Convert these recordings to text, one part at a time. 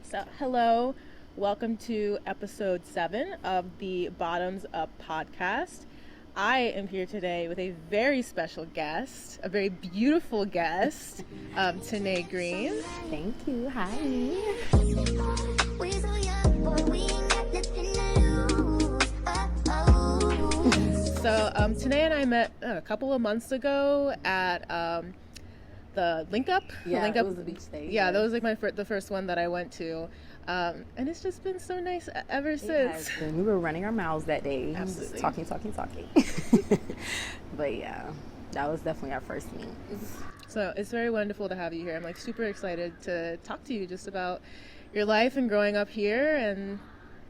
So, hello, welcome to episode 7 of the Bottoms Up podcast. I am here today with a very special guest, a very beautiful guest, Tene Green. Thank you. Hi. So, Tene and I met a couple of months ago at the Link Up. Yeah, the Link it Up. was a beach day. Yeah, that was like the first one that I went to. And it's just been so nice ever since. We were running our mouths that day. Absolutely. Talking. But yeah, that was definitely our first meet. So it's very wonderful to have you here. I'm like super excited to talk to you just about your life and growing up here and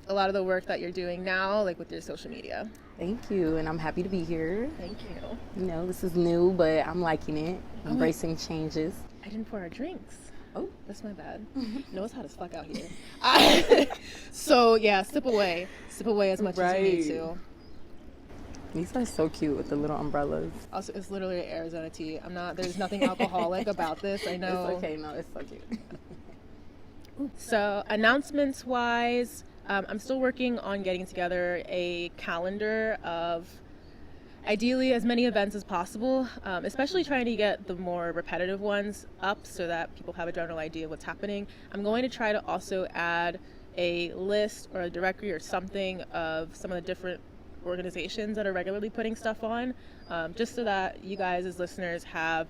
a lot of the work that you're doing now, like with your social media. Thank you, and I'm happy to be here. Thank you. You know, this is new, but I'm liking it. Embracing changes. I didn't pour our drinks. Oh, that's my bad. No, it's hot as fuck out here. So yeah, sip away as much as you need to. These are so cute with the little umbrellas. Also, it's literally Arizona tea. There's nothing alcoholic about this. I know. It's okay. No, it's so cute. So announcements wise, I'm still working on getting together a calendar of ideally as many events as possible, especially trying to get the more repetitive ones up so that people have a general idea of what's happening. I'm going to try to also add a list or a directory or something of some of the different organizations that are regularly putting stuff on, just so that you guys as listeners have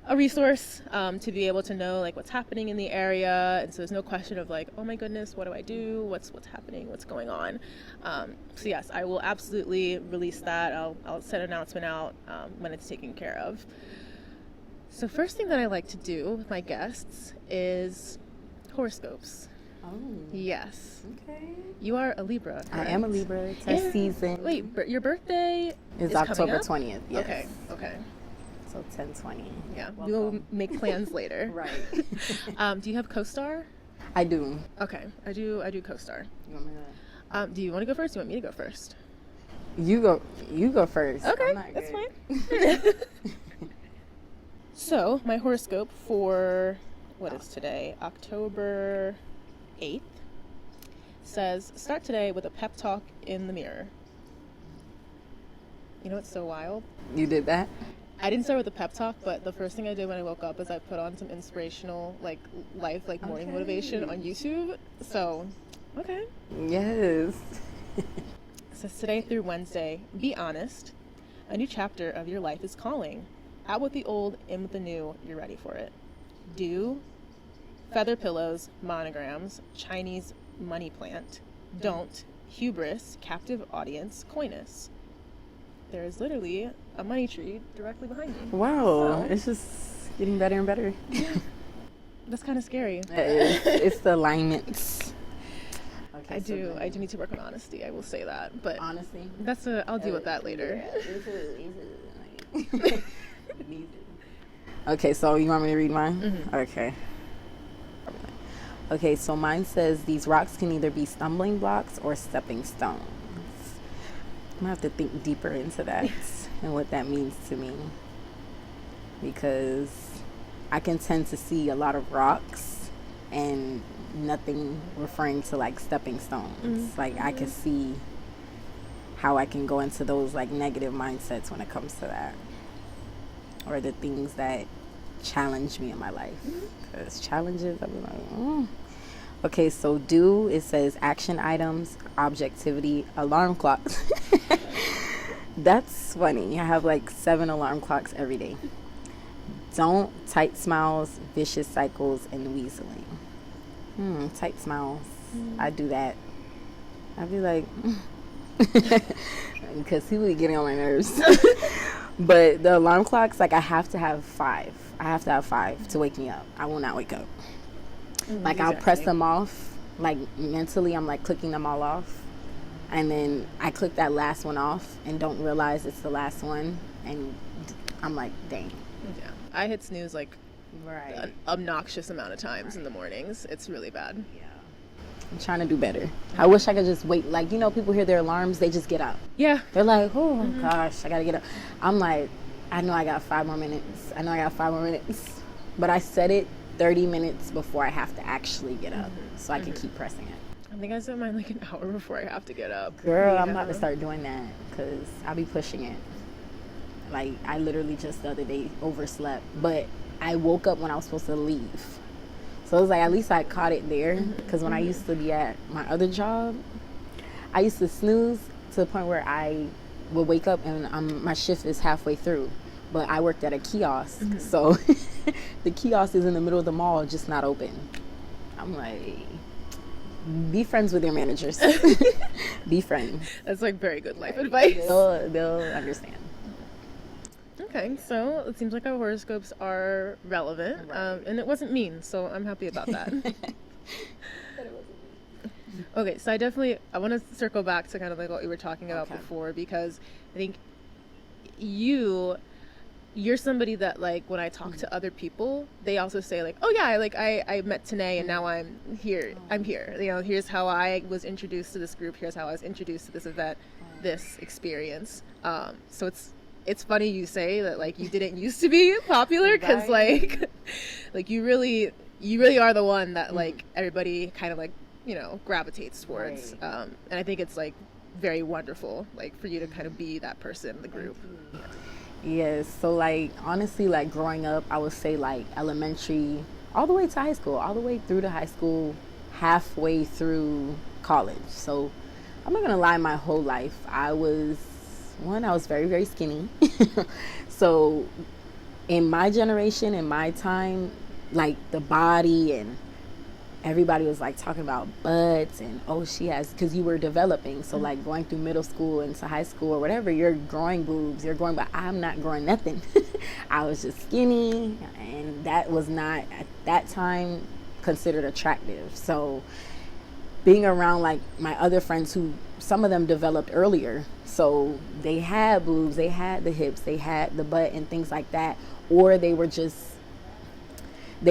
a resource to be able to know like what's happening in the area, and so there's no question of like, oh my goodness, what do I do, what's happening, what's going on. So yes, I will absolutely release that. I'll send an announcement out when it's taken care of. So first thing that I like to do with my guests is horoscopes. Oh. Yes. Okay. You are a Libra, correct? I am a Libra. It's our season. Wait, your birthday is October 20th. Yes. Okay. So 10/20. Yeah, we'll make plans later. Right. Do you have co-star? I do. Okay, I do co-star. You want me to? Do you want to go first? Do you want me to go first? You go first. Okay, that's fine. So my horoscope for what is today, October 8th, says start today with a pep talk in the mirror. You know what's so wild? You did that? I didn't start with a pep talk, but the first thing I did when I woke up is I put on some inspirational morning motivation on YouTube. So, okay. Yes. It says today through Wednesday, be honest. A new chapter of your life is calling. Out with the old, in with the new, you're ready for it. Do, feather pillows, monograms, Chinese money plant. Don't, hubris, captive audience, coyness. There is literally a money tree directly behind me. Wow, so, it's just getting better and better. That's kind of scary. It's the alignments. Okay, I do need to work on honesty. I will say that, but honesty. I'll deal with that later. Yeah, okay, so you want me to read mine? Mm-hmm. Okay, so mine says these rocks can either be stumbling blocks or stepping stones. I'm gonna have to think deeper into that and what that means to me, because I can tend to see a lot of rocks and nothing referring to like stepping stones. Mm-hmm. Like I can see how I can go into those like negative mindsets when it comes to that, or the things that challenge me in my life. Because challenges, I'll be like, Okay, so do, it says action items, objectivity, alarm clocks. That's funny. I have like 7 alarm clocks every day. Don't, tight smiles, vicious cycles, and weaseling. Tight smiles. I do that. I'd be like, because he would be getting on my nerves. But the alarm clocks, like I have to have 5. I have to have 5 to wake me up. I will not wake up. Like I'll press them off, like mentally I'm like clicking them all off, and then I click that last one off and don't realize it's the last one, and I'm like, dang. Yeah, I hit snooze like an obnoxious amount of times in the mornings. It's really bad. Yeah, I'm trying to do better. I wish I could just wait. Like, you know, people hear their alarms, they just get up. Yeah, they're like, oh gosh, I gotta get up. I'm like, I know I got 5 more minutes. But I set it 30 minutes before I have to actually get up, so I can keep pressing it. I think I set mine like an hour before I have to get up. Girl, Yeah. I'm about to start doing that because I'll be pushing it. Like, I literally just the other day overslept, but I woke up when I was supposed to leave. So it was like, at least I caught it there, because when I used to be at my other job, I used to snooze to the point where I would wake up and my shift is halfway through. But I worked at a kiosk, so the kiosk is in the middle of the mall, just not open. I'm like, be friends with your managers. Be friends. That's like very good life advice. They'll understand. Okay, so it seems like our horoscopes are relevant, Right. and it wasn't mean, so I'm happy about that. Okay, so I want to circle back to kind of like what we were talking about before, because I think you're somebody that, like, when I talk to other people, they also say like, oh yeah, I met Tene and now I'm here. You know, here's how I was introduced to this group. Here's how I was introduced to this event, this experience. So it's funny you say that, like, you didn't used to be popular, because like you really are the one that like everybody kind of like, you know, gravitates towards. Right. And I think it's like very wonderful, like, for you to kind of be that person in the group. Yes, so like honestly, like growing up, I would say like elementary all the way to high school, all the way through to high school, halfway through college. So I'm not gonna lie, my whole life I was very, very skinny. So in my generation, in my time, like the body and everybody was like talking about butts and, oh, she has, because you were developing. So like going through middle school into high school or whatever, you're growing boobs, but I'm not growing nothing. I was just skinny, and that was not at that time considered attractive. So being around like my other friends, who some of them developed earlier, so they had boobs, they had the hips, they had the butt and things like that, or they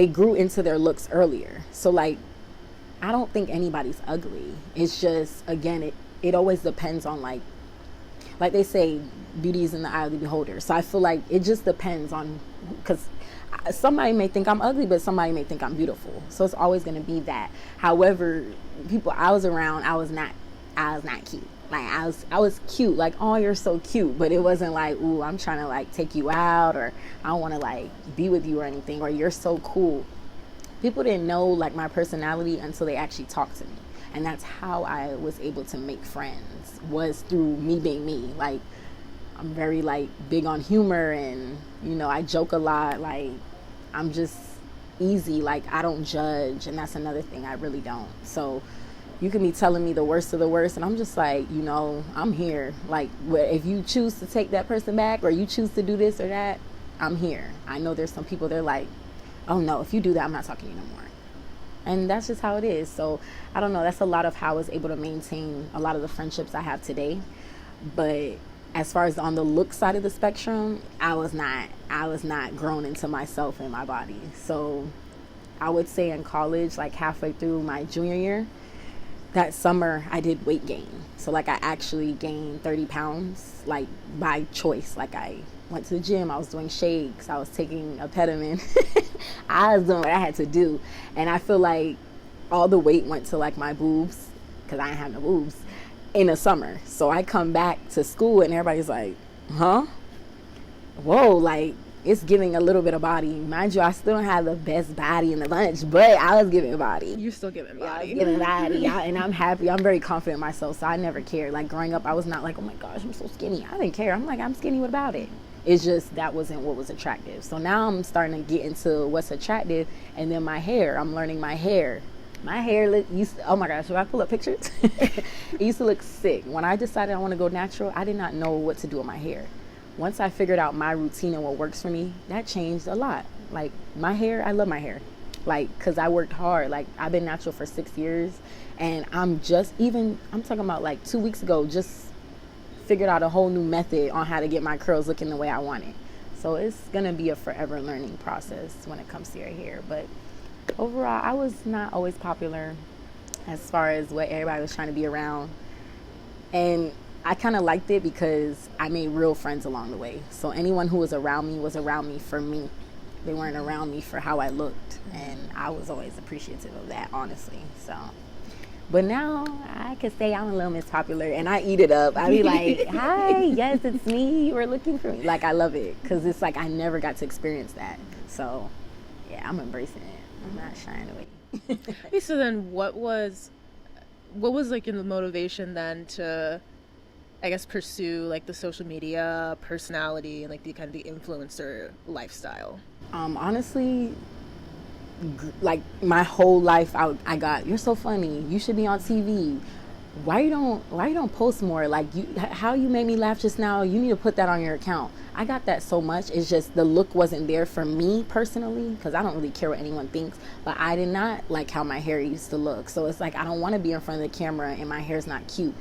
grew into their looks earlier. So like, I don't think anybody's ugly. It's just, again, it always depends on like they say, beauty is in the eye of the beholder. So I feel like it just depends on, because somebody may think I'm ugly, but somebody may think I'm beautiful. So it's always going to be that. However, people I was around, I was not cute. Like I was cute, like, oh, you're so cute, but it wasn't like, ooh, I'm trying to like take you out, or I don't want to like be with you or anything, or you're so cool. People didn't know like my personality until they actually talked to me, and that's how I was able to make friends, was through me being me. Like, I'm very like big on humor, and you know, I joke a lot. Like, I'm just easy, like I don't judge, and that's another thing, I really don't. So you can be telling me the worst of the worst, and I'm just like, you know, I'm here. Like, if you choose to take that person back, or you choose to do this or that, I'm here. I know there's some people, they're like, oh no, if you do that, I'm not talking to you no more. And that's just how it is. So I don't know, that's a lot of how I was able to maintain a lot of the friendships I have today. But as far as on the look side of the spectrum, I was not grown into myself and my body. So I would say in college, like halfway through my junior year, that summer I did weight gain. So like I actually gained 30 pounds, like by choice. Like I went to the gym, I was doing shakes, I was taking a petamin. I was doing what I had to do. And I feel like all the weight went to like my boobs, because I didn't have no boobs, in the summer. So I come back to school and everybody's like, huh? Whoa, like, it's giving a little bit of body. Mind you, I still don't have the best body in the bunch, but I was giving body. You're still giving body. Yeah, I was giving body, and I'm happy. I'm very confident in myself, so I never cared. Like, growing up, I was not like, oh my gosh, I'm so skinny. I didn't care. I'm like, I'm skinny, what about it? It's just that wasn't what was attractive. So now I'm starting to get into what's attractive, and then my hair. I'm learning my hair. My hair used to, oh my gosh, should I pull up pictures? It used to look sick. When I decided I want to go natural, I did not know what to do with my hair. Once I figured out my routine and what works for me, that changed a lot. Like, my hair, I love my hair. Like, because I worked hard. Like, I've been natural for 6 years, and I'm talking about like 2 weeks ago, just figured out a whole new method on how to get my curls looking the way I want it. So it's going to be a forever learning process when it comes to your hair. But overall, I was not always popular as far as what everybody was trying to be around. And I kind of liked it because I made real friends along the way. So anyone who was around me for me. They weren't around me for how I looked, and I was always appreciative of that, honestly. So, but now I can say I'm a little Miss Popular, and I eat it up. I be like, "Hi, yes, it's me. You were looking for me." Like, I love it because it's like I never got to experience that. So, yeah, I'm embracing it. I'm not shying away. Okay, so then what was like in the motivation then to, I guess, pursue like the social media personality and like the kind of the influencer lifestyle? Honestly, like my whole life, I got, "You're so funny. You should be on TV. Why you don't post more? Like, how you made me laugh just now. You need to put that on your account." I got that so much. It's just the look wasn't there for me personally, because I don't really care what anyone thinks. But I did not like how my hair used to look. So it's like I don't want to be in front of the camera and my hair's not cute,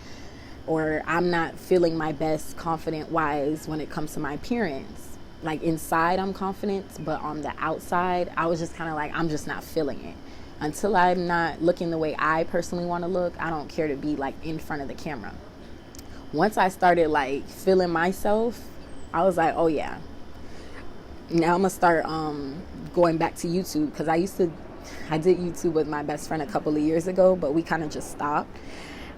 or I'm not feeling my best confident wise when it comes to my appearance. Like, inside I'm confident, but on the outside I was just kind of like, I'm just not feeling it. Until I'm not looking the way I personally want to look, I don't care to be like in front of the camera. Once I started like feeling myself, I was like, oh yeah, now I'm gonna start going back to YouTube, because I did YouTube with my best friend a couple of years ago, but we kind of just stopped.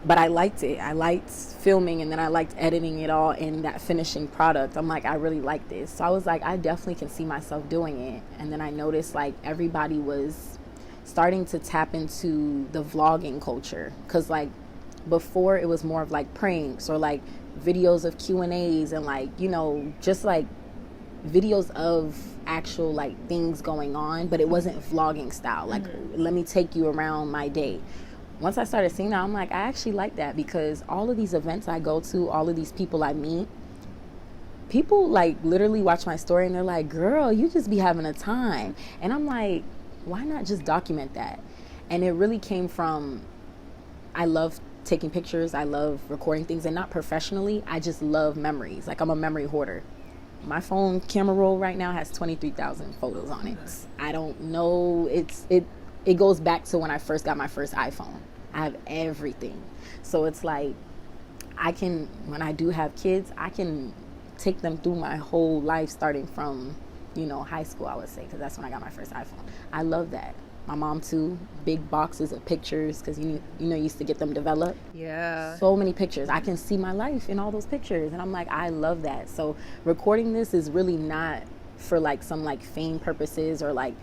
But I liked it. I liked filming, and then I liked editing it all in that finishing product. I'm like, I really like this. So I was like, I definitely can see myself doing it. And then I noticed like everybody was starting to tap into the vlogging culture, because like before it was more of like pranks or like videos of Q&As and like, you know, just like videos of actual like things going on, but it wasn't vlogging style. Like, let me take you around my day. Once I started seeing that, I'm like, I actually like that, because all of these events I go to, all of these people I meet, people like literally watch my story and they're like, "Girl, you just be having a time." And I'm like, why not just document that? And it really came from, I love taking pictures, I love recording things, and not professionally, I just love memories. Like, I'm a memory hoarder. My phone camera roll right now has 23,000 photos on it. I don't know, it goes back to when I first got my first iPhone. I have everything. So it's like, when I do have kids, I can take them through my whole life, starting from, you know, high school, I would say, because that's when I got my first iPhone. I love that. My mom too, big boxes of pictures, because you used to get them developed. Yeah. So many pictures. I can see my life in all those pictures, and I'm like, I love that. So recording this is really not for like some like fame purposes or like,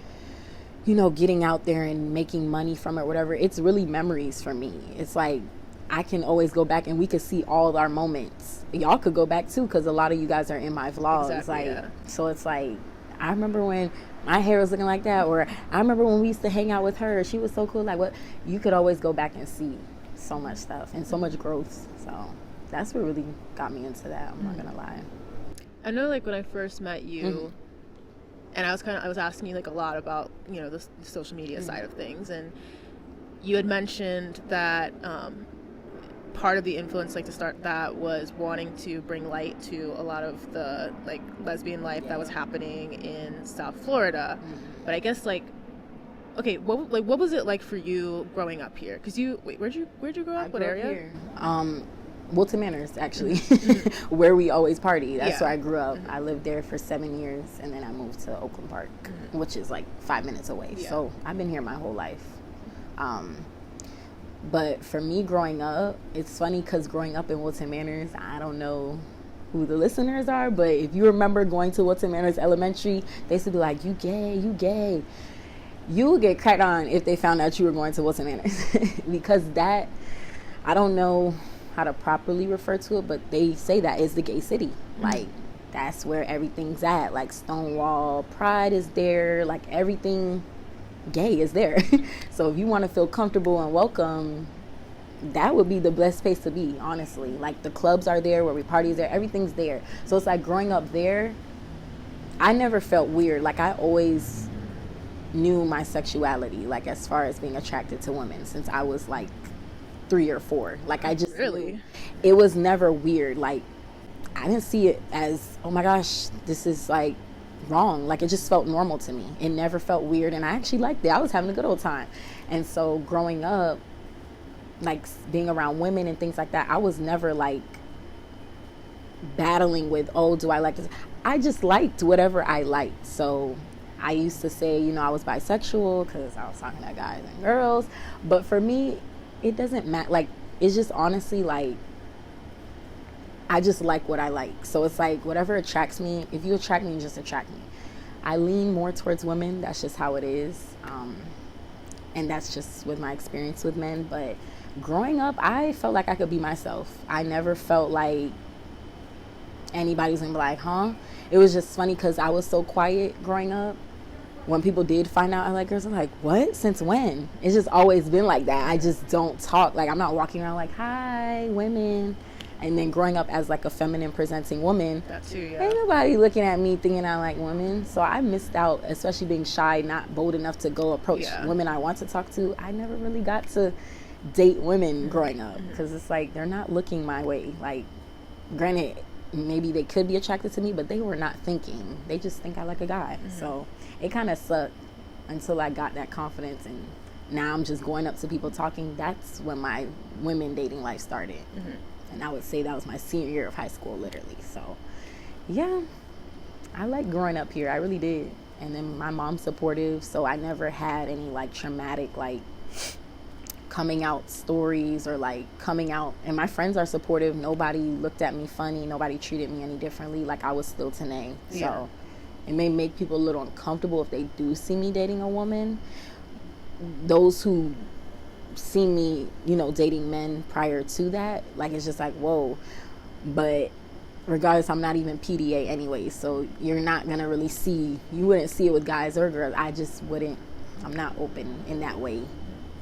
you know, getting out there and making money from it, whatever. It's really memories for me. It's like, I can always go back and we could see all of our moments. Y'all could go back too, because a lot of you guys are in my vlogs. Exactly, like, yeah. So it's like, I remember when my hair was looking like that, or I remember when we used to hang out with her. She was so cool. Like, what? You could always go back and see so much stuff and so much growth. So that's what really got me into that. I'm not gonna lie. I know, like, when I first met you, and I was asking you like a lot about, you know, the social media side of things, and you had mentioned that part of the influence, like, to start that was wanting to bring light to a lot of the like lesbian life that was happening in South Florida. But I guess, like, okay, what was it like for you growing up here? Because where'd you grow up? What area? Here. Wilton Manors, actually, where we always party. That's where I grew up. I lived there for 7 years, and then I moved to Oakland Park, which is like 5 minutes away. Yeah. So I've been here my whole life. But for me growing up, it's funny because growing up in Wilton Manors, I don't know who the listeners are, but if you remember going to Wilton Manors Elementary, they used to be like, "You gay, you gay." You would get cracked on if they found out you were going to Wilton Manors. Because that, I don't know how to properly refer to it, but they say that is the gay city. Like, that's where everything's at. Like, Stonewall Pride is there. Like, everything gay is there. So if you want to feel comfortable and welcome, that would be the best place to be, honestly. Like, the clubs are there, where we party is there, everything's there. So it's like, growing up there, I never felt weird. Like, I always knew my sexuality, like, as far as being attracted to women, since I was like 3 or 4. Like, I just Really? It was never weird. Like, I didn't see it as, oh my gosh, this is like wrong. Like, it just felt normal to me. It never felt weird, and I actually liked it. I was having a good old time. And so growing up, like, being around women and things like that, I was never like battling with, oh, do I like this? I just liked whatever I liked. So I used to say, you know, I was bisexual because I was talking to guys and girls. But for me, it doesn't matter. Like, it's just honestly like, I just like what I like. So it's like whatever attracts me. If you attract me, you just attract me. I lean more towards women. That's just how it is. And that's just with my experience with men. But growing up, I felt like I could be myself. I never felt like anybody's gonna be like, huh? It was just funny because I was so quiet growing up. When people did find out I like girls, I'm like, what? Since when? It's just always been like that. I just don't talk. Like, I'm not walking around like, hi, women. And then growing up as like a feminine presenting woman, That too, yeah. ain't nobody looking at me thinking I like women. So I missed out, especially being shy, not bold enough to go approach women I want to talk to. I never really got to date women growing up because it's like they're not looking my way. Like, granted, maybe they could be attracted to me, but they were not thinking. They just think I like a guy. So it kind of sucked until I got that confidence, and now I'm just going up to people talking. That's when my women dating life started. And I would say that was my senior year of high school, literally. So yeah, I like growing up here. I really did. And then my mom's supportive, so I never had any like traumatic like coming out stories or like coming out. And my friends are supportive. Nobody looked at me funny. Nobody treated me any differently. Like, I was still Tene. So it may make people a little uncomfortable if they do see me dating a woman. Those who see me, you know, dating men prior to that, like, it's just like, whoa. But regardless, I'm not even PDA anyway, so you're not gonna really see, you wouldn't see it with guys or girls. I just wouldn't, I'm not open in that way.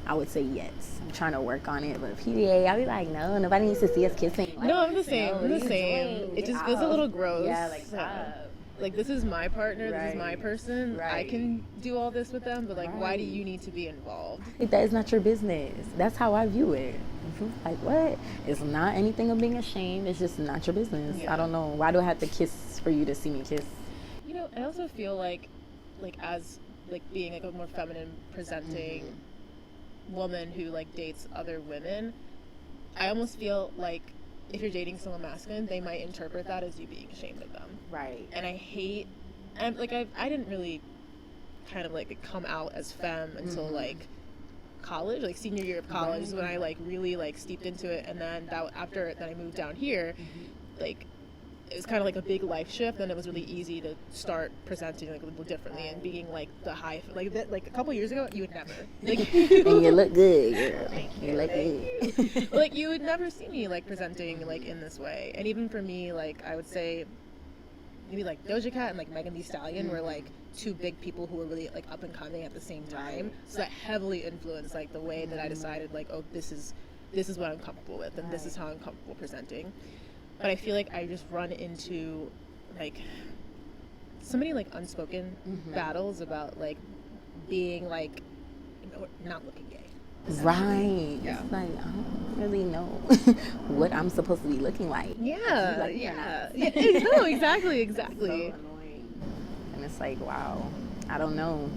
I would say yes. I'm trying to work on it, but PDA, I'll be like, no, nobody needs to see us kissing. Like, No, I'm the same. no, I'm the what are you same. doing? It just feels a little gross. Yeah, like, stop. Like, this is my partner, this is my Right. person. I Right. can do all this with them, but like, why do Right. you need to be involved? That is not your business. That's how I view it. Like, what? It's not anything of being ashamed. It's just not your business. Yeah. I don't know. Why do I have to kiss for you to see me kiss? You know, I also feel like as like being like a more feminine presenting woman who like dates other women, I almost feel like if you're dating someone masculine, they might interpret that as you being ashamed of them. Right. And I hate, and like I didn't really kind of like come out as femme until like college, like senior year of college is when I like really like steeped into it. And then after that I moved down here, like it was kind of like a big life shift, and it was really easy to start presenting like a little differently and being like the high, like that, like a couple years ago you would never like, And you look good, girl. You look good. like you would never see me like presenting like in this way. And even for me, like I would say maybe like Doja Cat and like Megan Thee Stallion were like two big people who were really like up and coming at the same time. So that heavily influenced like the way that I decided like, oh, this is what I'm comfortable with, and this is how I'm comfortable presenting. But I feel like I just run into like so many like unspoken battles about like being like, you know, not looking gay. Right. Yeah. It's like, I don't really know what I'm supposed to be looking like. Yeah, Like, yeah. No, exactly. So annoying. And it's like, wow, I don't know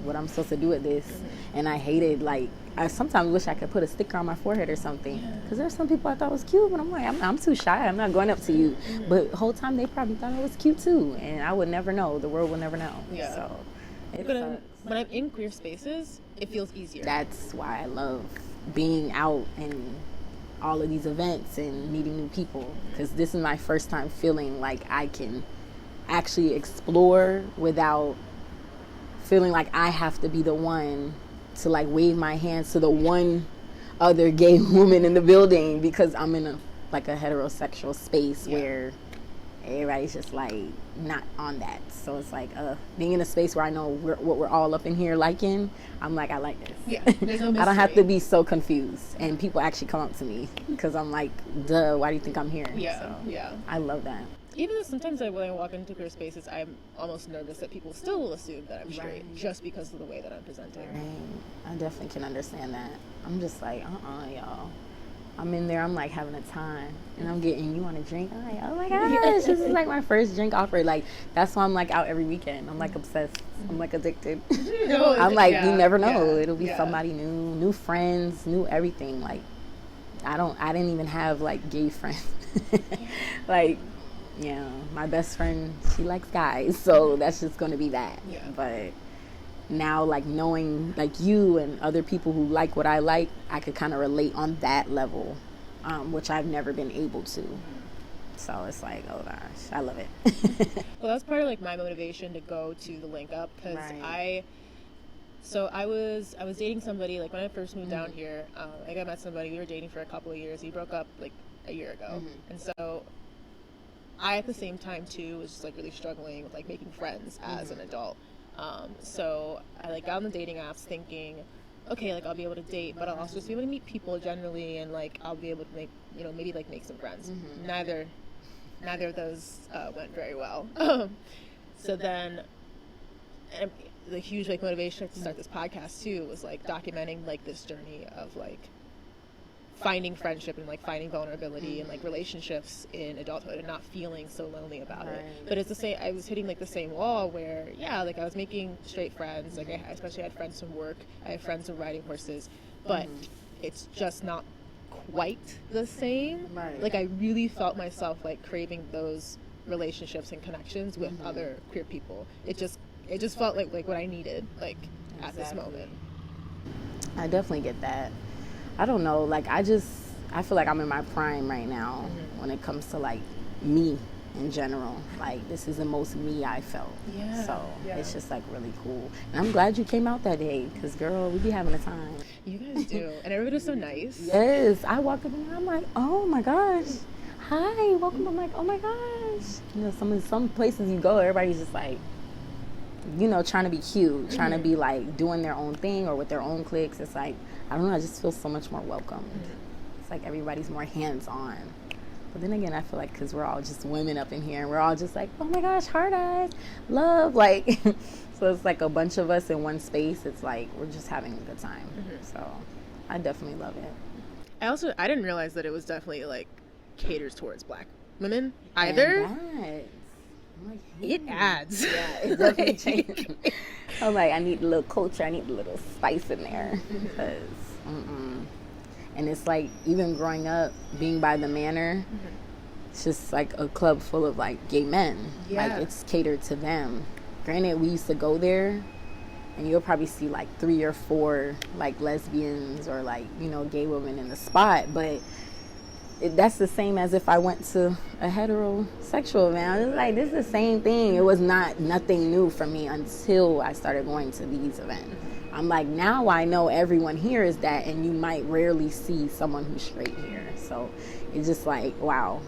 what I'm supposed to do with this. And I hated, like, I sometimes wish I could put a sticker on my forehead or something. Because there's some people I thought was cute, but I'm like, I'm too shy. I'm not going up to you. But the whole time they probably thought I was cute too. And I would never know. The world would never know. Yeah. So it But sucks. when I'm in queer spaces, it feels easier. That's why I love being out and all of these events and meeting new people, because this is my first time feeling like I can actually explore without feeling like I have to be the one to like wave my hands to the one other gay woman in the building, because I'm in a heterosexual space where everybody's just like not on that. So it's like being in a space where I know what we're all up in here liking, I'm like, I like this. Yeah, there's no I don't have mystery. to be so confused, and people actually come up to me because I'm like, duh, why do you think I'm here? Yeah, So yeah. I love that. Even though sometimes when I walk into queer spaces, I'm almost nervous that people still will assume that I'm straight just because of the way that I'm presenting. Right. I definitely can understand that. I'm just like, y'all. I'm in there, I'm like having a time, and I'm getting, you want a drink? I'm like, oh my gosh, this is like my first drink offer. Like, that's why I'm like out every weekend. I'm like obsessed. I'm like addicted. I'm like, you never know. It'll be somebody new friends, new everything. Like, I didn't even have like gay friends. Like, Yeah, my best friend, she likes guys, so that's just going to be that. Yeah. But now, like, knowing, like, you and other people who like what I like, I could kind of relate on that level, which I've never been able to. So it's like, oh gosh, I love it. Well, that's part of like my motivation to go to the link up, because Right. I was dating somebody like when I first moved down here. Like I met somebody, we were dating for a couple of years. We broke up like a year ago, and so I at the same time too was just like really struggling with like making friends as an adult. So I like got on the dating apps thinking, okay, like I'll be able to date, but I'll also just be able to meet people generally, and like I'll be able to make, you know, maybe like make some friends. Neither of those went very well. So then, and the huge like motivation to start this podcast too was like documenting like this journey of like finding friendship and like finding vulnerability and like relationships in adulthood and not feeling so lonely about it. But it's the same, I was hitting like the same wall where like I was making straight friends, like I especially had friends from work, I have friends from riding horses, but it's just not quite the same. Like I really felt myself like craving those relationships and connections with other queer people. It just felt like what I needed like at this moment. I definitely get that. I don't know, like I feel like I'm in my prime right now when it comes to like me in general. Like this is the most me I felt. So it's just like really cool. And I'm glad you came out that day, because girl, we be having a time. You guys do. And everybody was so nice. Yes. I walked up and I'm like, oh my gosh. Hi, welcome. I'm like, oh my gosh. You know, some places you go, everybody's just like, you know, trying to be cute, trying to be like doing their own thing or with their own cliques. It's like, I don't know, I just feel so much more welcomed. It's like everybody's more hands-on. But then again, I feel like because we're all just women up in here and we're all just like, oh my gosh, hard eyes, love, like, so it's like a bunch of us in one space. It's like we're just having a good time. So I definitely love it. I didn't realize that it was definitely like caters towards black women either. I'm like, it adds. Yeah, it definitely changes. I'm like, I need a little culture. I need a little spice in there. Because, and it's like, even growing up, being by the Manor, it's just like a club full of like gay men. Like it's catered to them. Granted, we used to go there, and you'll probably see like 3 or 4 like lesbians or like, you know, gay women in the spot, but that's the same as if I went to a heterosexual event. It's like, this is the same thing. It was nothing new for me until I started going to these events. I'm like, now I know everyone here is that, and you might rarely see someone who's straight here. So it's just like, wow,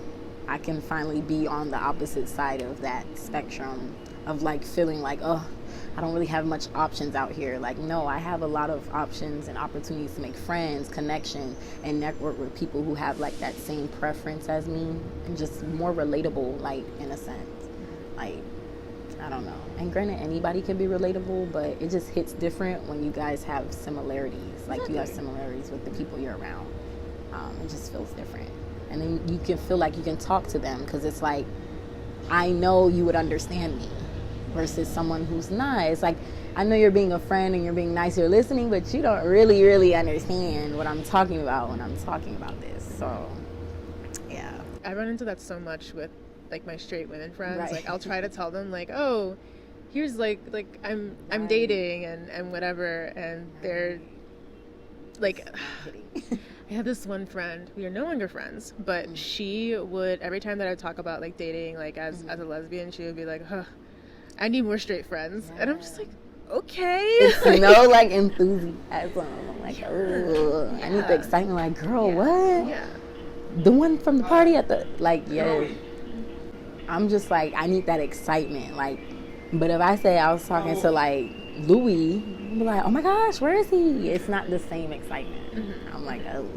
I can finally be on the opposite side of that spectrum of like feeling like, oh, I don't really have much options out here. Like, no, I have a lot of options and opportunities to make friends, connection, and network with people who have like that same preference as me, and just more relatable, like, in a sense. Like, I don't know. And granted, anybody can be relatable, but it just hits different when you guys have similarities. Like, you have similarities with the people you're around. It just feels different. And then you can feel like you can talk to them, because it's like, I know you would understand me. Versus someone who's not. It's like, I know you're being a friend and you're being nice, you're listening, but you don't really understand what I'm talking about when I'm talking about this. So, yeah. I run into that so much with like my straight women friends. Right. Like I'll try to tell them like, oh, here's like I'm dating and whatever, and they're like, I have this one friend, we are no longer friends, but she would, every time that I would talk about like dating, like as a lesbian, she would be like, huh, I need more straight friends. And I'm just like, okay. It's no like enthusiasm. I'm like, oh, I need the excitement. Like, girl, what? Yeah. The one from the party at the, like, I'm just like, I need that excitement. Like, but if I say I was talking to like Louis, I'll be like, oh my gosh, where is he? It's not the same excitement. I'm like, oh.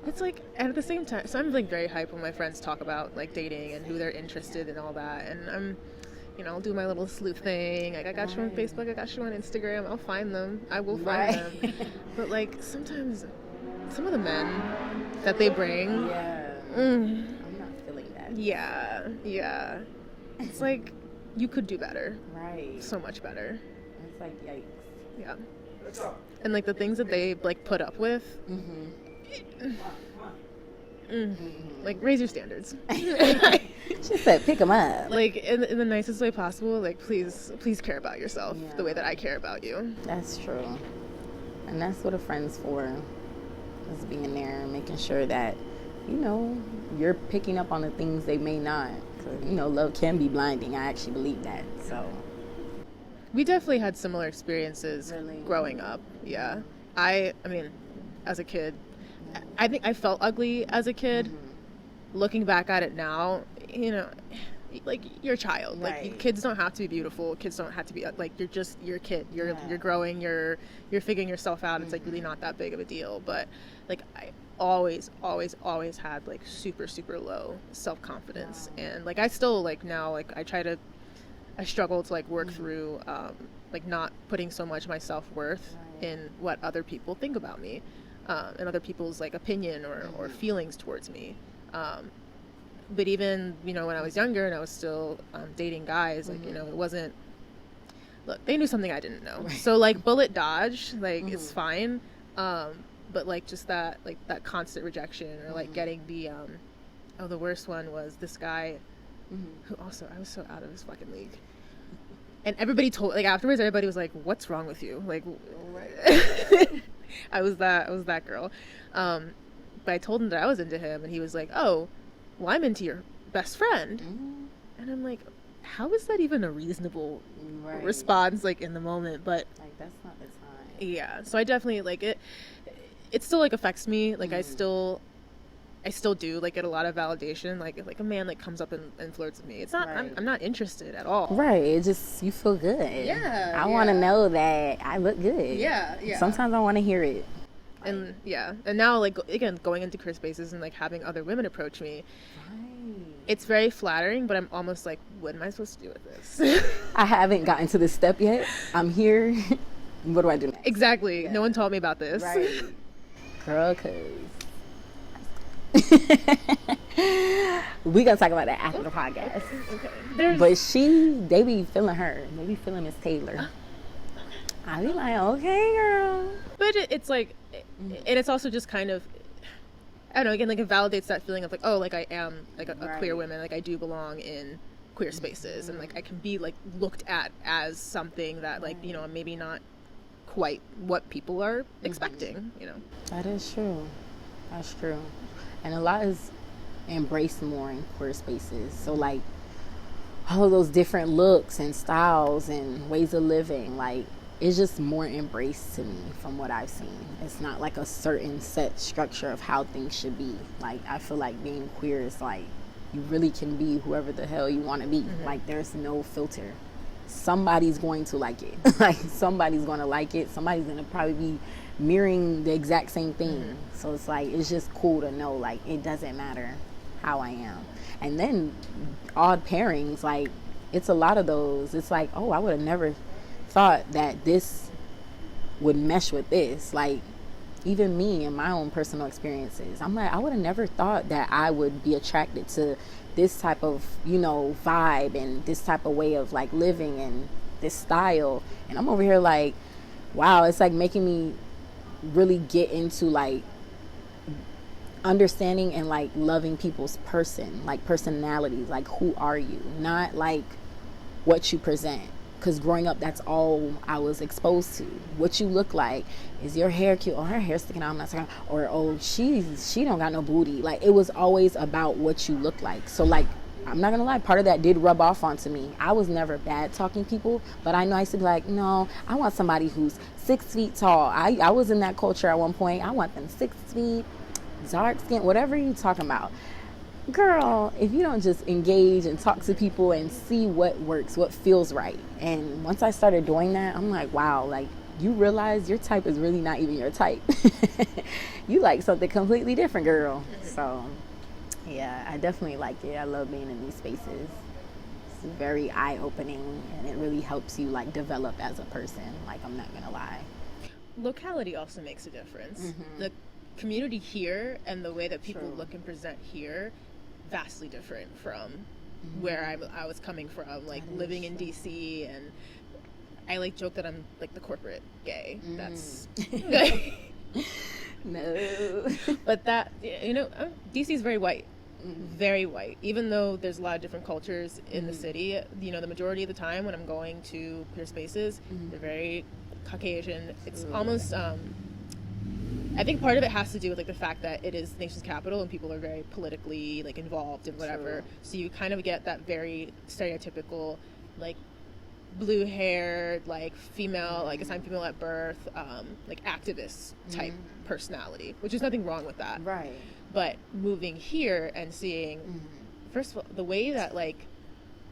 It's like, and at the same time, so I'm like very hyped when my friends talk about like dating and who they're interested in and all that. And I'm, you know, I'll do my little sleuth thing. Like, I got you on Facebook, I got you on Instagram. I'll find them. I will find them. But like, sometimes some of the men that they bring. I'm not feeling that. Yeah. It's like, you could do better. Right. So much better. It's like, yikes. Yeah. And like the things that they like put up with. Like, raise your standards. She said, pick them up. Like, in the nicest way possible. Like, please care about yourself the way that I care about you. That's true. And that's what a friend's for, is being there and making sure that, you know, you're picking up on the things they may not. 'Cause, you know, love can be blinding. I actually believe that. So we definitely had similar experiences growing up. Yeah. I mean, as a kid, I think I felt ugly as a kid. Looking back at it now, you know, like, you're a child. Right. Like, kids don't have to be beautiful. Kids don't have to be, like, you're a kid. You're growing. You're figuring yourself out. It's like really not that big of a deal. But like, I always had like super low self-confidence. And like, I still, like, now, like, I struggle to like work through like not putting so much of my self-worth in what other people think about me, and other people's like opinion or feelings towards me. But even, you know, when I was younger and I was still dating guys, like, you know, it wasn't, look, they knew something I didn't know. Right. So like, bullet dodge, like, it's fine. But like, just that constant rejection, or like getting the the worst one was this guy who also, I was so out of his fucking league. And everybody told, like, afterwards, everybody was like, what's wrong with you? Like, I was that girl. But I told him that I was into him, and he was like, oh, well, I'm into your best friend. And I'm like, how is that even a reasonable response, like, in the moment? But like, that's not the time. Yeah. So I definitely, like, it still, like, affects me. Like, I still do, like, get a lot of validation. Like a man, like, comes up and flirts with me. It's not, I'm not interested at all. Right. It just, you feel good. Yeah. I want to know that I look good. Yeah. Sometimes I want to hear it. And and now, like, again, going into career spaces and like having other women approach me, it's very flattering, but I'm almost like, what am I supposed to do with this? I haven't gotten to this step yet. I'm here. What do I do next? Exactly. Yeah. No one told me about this. Right. Girl, we gonna talk about that after the podcast. Okay. But they be feeling her. They be feeling Miss Taylor. I be like, okay, girl. But it's like, and it's also just kind of, I don't know, again, like, it validates that feeling of like, oh, like, I am like a queer woman, like, I do belong in queer spaces, and like, I can be like looked at as something that, like, you know, maybe not quite what people are expecting, you know. That is true. That's true. And a lot is embraced more in queer spaces. So like, all of those different looks and styles and ways of living, like, it's just more embraced to me from what I've seen. It's not like a certain set structure of how things should be. Like, I feel like being queer is like, you really can be whoever the hell you want to be. Like, there's no filter. Somebody's going to like it. Like, somebody's going to like it. Somebody's going to probably be mirroring the exact same thing. So it's like, it's just cool to know, like, it doesn't matter how I am. And then odd pairings, like, it's a lot of those. It's like, oh, I would have never thought that this would mesh with this. Like, even me and my own personal experiences, I'm like, I would have never thought that I would be attracted to this type of, you know, vibe and this type of way of like living and this style. And I'm over here like, wow, it's like making me really get into like understanding and like loving people's personalities. Like, who are you? Not like what you present. Because growing up, that's all I was exposed to. What you look like. Is your hair cute? Oh, her hair's sticking out. I'm not sticking out. Or, oh, she don't got no booty. Like, it was always about what you look like. So, like, I'm not going to lie. Part of that did rub off onto me. I was never bad talking people. But I know I used to be like, no, I want somebody who's 6 feet tall. I was in that culture at one point. I want them 6 feet, dark skin, whatever you're talking about. Girl, if you don't just engage and talk to people and see what works, what feels right. And once I started doing that, I'm like, wow, like, you realize your type is really not even your type. You like something completely different, girl. So, yeah, I definitely like it. I love being in these spaces. It's very eye-opening, and it really helps you, like, develop as a person. Like, I'm not gonna lie. Locality also makes a difference. The community here and the way that people look and present here, vastly different from where I was coming from, like living in DC. And I like joke that I'm like the corporate gay. That's No. But that, DC is very white. Very white. Even though there's a lot of different cultures in the city, the majority of the time when I'm going to queer spaces, they're very Caucasian. It's almost, I think part of it has to do with like the fact that it is the nation's capital and people are very politically like involved and whatever. True. So you kind of get that very stereotypical, like blue haired, like female, like assigned female at birth, like activist type personality, which is nothing wrong with that. Right. But moving here and seeing, first of all, the way that like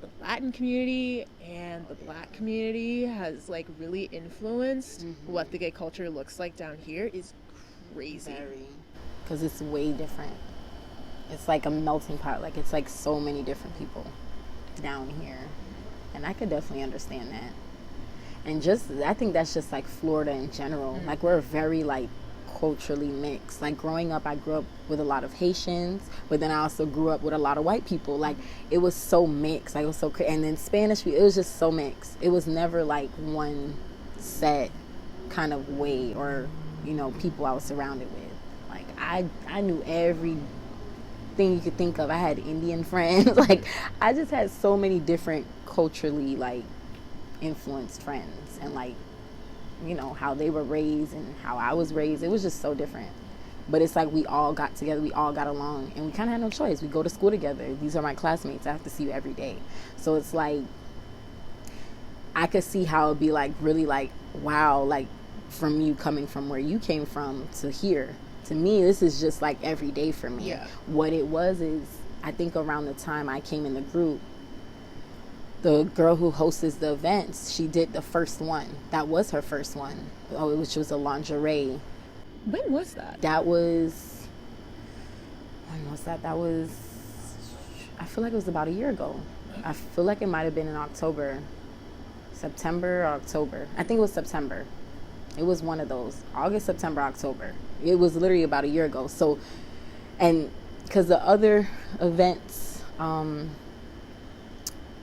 the Latin community and the Black community has like really influenced what the gay culture looks like down here is crazy. Because it's way different. It's like a melting pot. Like it's like so many different people down here. And I could definitely understand that. And just, I think that's just like Florida in general. Like we're very like culturally mixed. Like growing up, I grew up with a lot of Haitians, but then I also grew up with a lot of white people. Like it was so mixed. Like it was so crazy. And then Spanish, it was just so mixed. It was never like one set kind of way or, people I was surrounded with. Like I knew every thing you could think of. I had Indian friends. Like I just had so many different culturally like influenced friends, and like how they were raised and how I was raised. It was just so different, but it's like we all got together, we all got along, and we kind of had no choice. We go to school together. These are my classmates. I have to see you every day. So it's like I could see how it'd be like really like wow, like from you coming from where you came from to here. To me, this is just like every day for me. Yeah. What it was is, I think around the time I came in the group, the girl who hosts the events, she did the first one. That was her first one, which was a lingerie. When was that? When was that? That was, I feel like it was about a year ago. I feel like it might have been in September or October. I think it was September. It was one of those. August, September, October. It was literally about a year ago. So, and because the other events,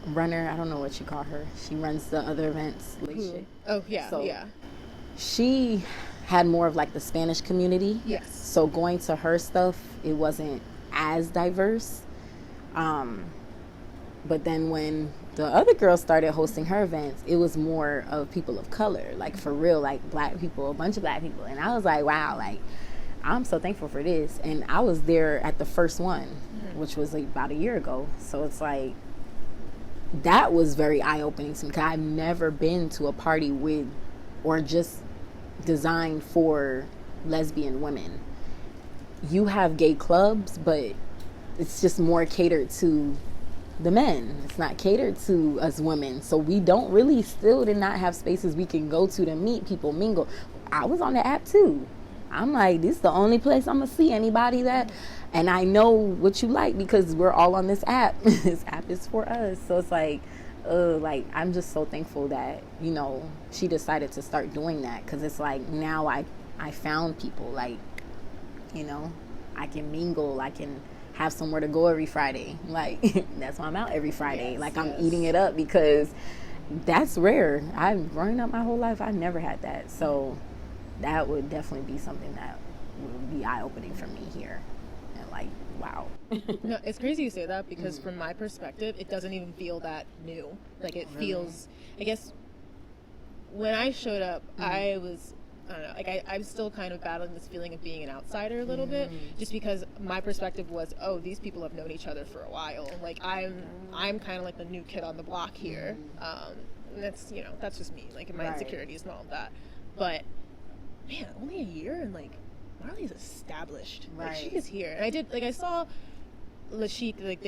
runner, I don't know what you call her. She runs the other events. Oh, yeah, so yeah. She had more of like the Spanish community. Yes. So going to her stuff, it wasn't as diverse. But then when the other girl started hosting her events, it was more of people of color, like for real, like Black people, a bunch of Black people. And I was like, wow, like I'm so thankful for this. And I was there at the first one, which was like about a year ago. So it's like, that was very eye-opening to me, because I've never been to a party with or just designed for lesbian women. You have gay clubs, but it's just more catered to the men. It's not catered to us women. So we don't really, still did not have spaces we can go to meet people, mingle. I was on the app too. I'm like, this is the only place I'm gonna see anybody that, and I know what you like because we're all on this app. This app is for us. So it's like I'm just so thankful that, she decided to start doing that, because it's like now I found people, like, I can mingle, I can have somewhere to go every Friday. Like, that's why I'm out every Friday. Yes, I'm eating it up, because that's rare. I've grown up my whole life, I never had that. So that would definitely be something that would be eye-opening for me here. And like, wow. No, it's crazy you say that, because from my perspective, it doesn't even feel that new. Like, it feels, I guess, when I showed up, I was, I don't know, like I'm still kind of battling this feeling of being an outsider a little bit, just because my perspective was, oh, these people have known each other for a while. Like, I'm kind of like the new kid on the block here. And that's, that's just me, like, my insecurities and all of that. But man, only a year, and like Marley's established. Like, she is here. And I saw Lashik, like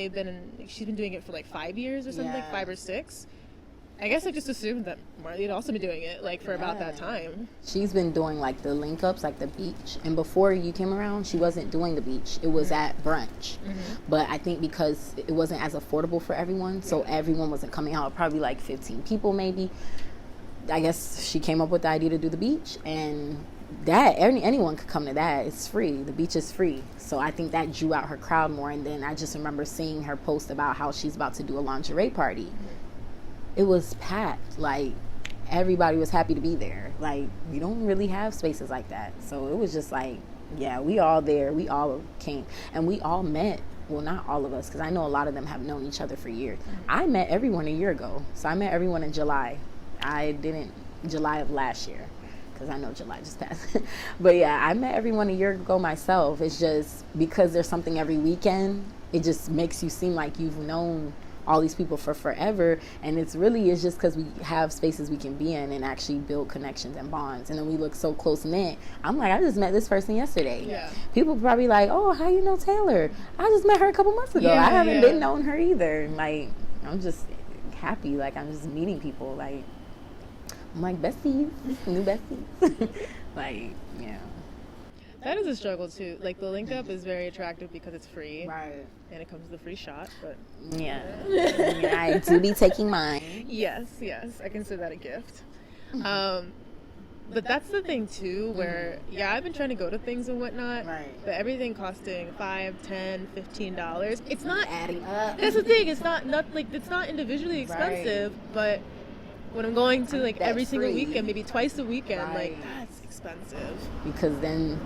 she's been doing it for like 5 years or something, like 5 or 6. I guess I just assumed that Marley had also been doing it like for about that time. She's been doing like the link ups, like the beach, and before you came around, she wasn't doing the beach. It was at brunch. But I think because it wasn't as affordable for everyone, so everyone wasn't coming out, probably like 15 people maybe. I guess she came up with the idea to do the beach, and that anyone could come to that. It's free. The beach is free. So I think that drew out her crowd more. And then I just remember seeing her post about how she's about to do a lingerie party. It was packed. Like, everybody was happy to be there. Like, you don't really have spaces like that. So it was just like, yeah, we all there. We all came. And we all met. Well, not all of us, because I know a lot of them have known each other for years. I met everyone a year ago. So I met everyone in July. July of last year, because I know July just passed. But yeah, I met everyone a year ago myself. It's just because there's something every weekend, it just makes you seem like you've known all these people for forever. And it's just because we have spaces we can be in and actually build connections and bonds. And then we look so close knit. I'm like, I just met this person yesterday. Yeah. People probably like, oh, how you know Taylor? I just met her a couple months ago. I haven't been known her either. Like, I'm just happy. Like, I'm just meeting people. Like, I'm like, besties, new besties. Like, yeah. That is a struggle too. Like, the link up is very attractive because it's free. Right. And it comes with a free shot, but Yeah. I do be taking mine. yes, I consider that a gift. But that's the thing too, where I've been trying to go to things and whatnot, Right. but everything costing $5, $10, $15. It's not Adding up. That's the thing. It's not like it's not individually expensive, but when I'm going to like every single weekend, maybe twice a weekend, like that's expensive. Because then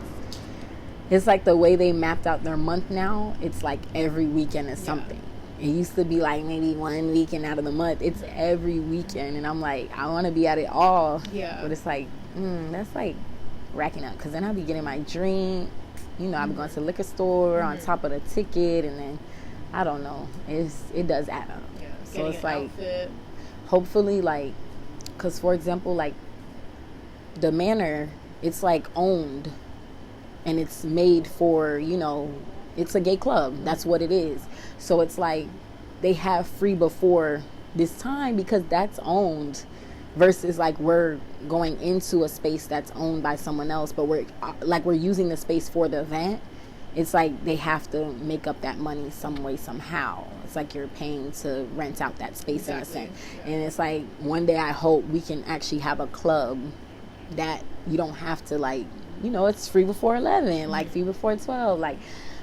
it's like the way they mapped out their month now, it's like every weekend is something. It used to be like maybe one weekend out of the month. It's every weekend. And I'm like, I want to be at it all. Yeah. But it's like, that's like racking up. Because then I'll be getting my drink. You know, I'm going to the liquor store on top of the ticket. And then, I don't know. It does add up. Yeah. So it's like, outfit. hopefully, like, because for example, like, the manor, it's like owned. And it's made for, you know, it's a gay club. That's what it is. So it's like they have free before this time because that's owned, versus like we're going into a space that's owned by someone else, but we're using the space for the event. It's like they have to make up that money some way, somehow. It's like you're paying to rent out that space in a sense. Yeah. And it's like one day I hope we can actually have a club that you don't have to, like, you know, it's free before 11, like free before 12, like,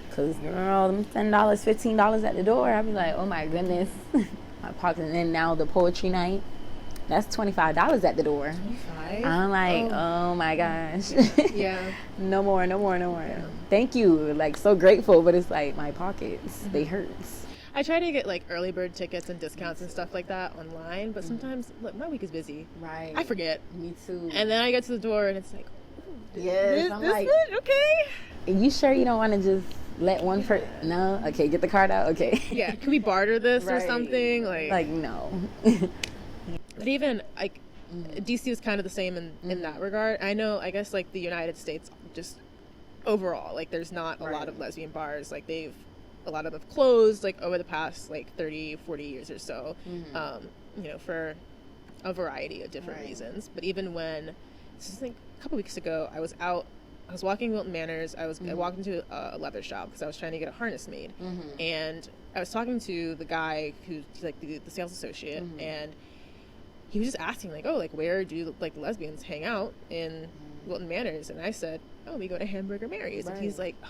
because, girl, them $10, $15 at the door, I'd be like, oh my goodness. My pocket. And then now the poetry night, that's $25 at the door. 25? I'm like, oh my gosh. Yeah. No more. Yeah. Thank you. Like, so grateful, but it's like my pockets, they hurt. I try to get like early bird tickets and discounts and stuff like that online, but sometimes, look, my week is busy. Right. I forget. Me too. And then I get to the door and it's like, yes, I'm this like, okay. You sure you don't want to just let one person? No? Okay, get the card out? Okay. Yeah, can we barter this or something? Like no. But even, like, DC is kind of the same in that regard. I know, I guess, like, the United States, just overall, like, there's not a lot of lesbian bars. Like, a lot of them have closed, like, over the past, like, 30, 40 years or so, you know, for a variety of different reasons. But even when, this is, like, a couple weeks ago, I was walking Wilton Manors. I walked into a leather shop because I was trying to get a harness made. And I was talking to the guy who's, like, the sales associate, and he was just asking, like, oh, like, where do, like, lesbians hang out in Wilton Manors? And I said, oh, we go to Hamburger Mary's. And he's like, oh,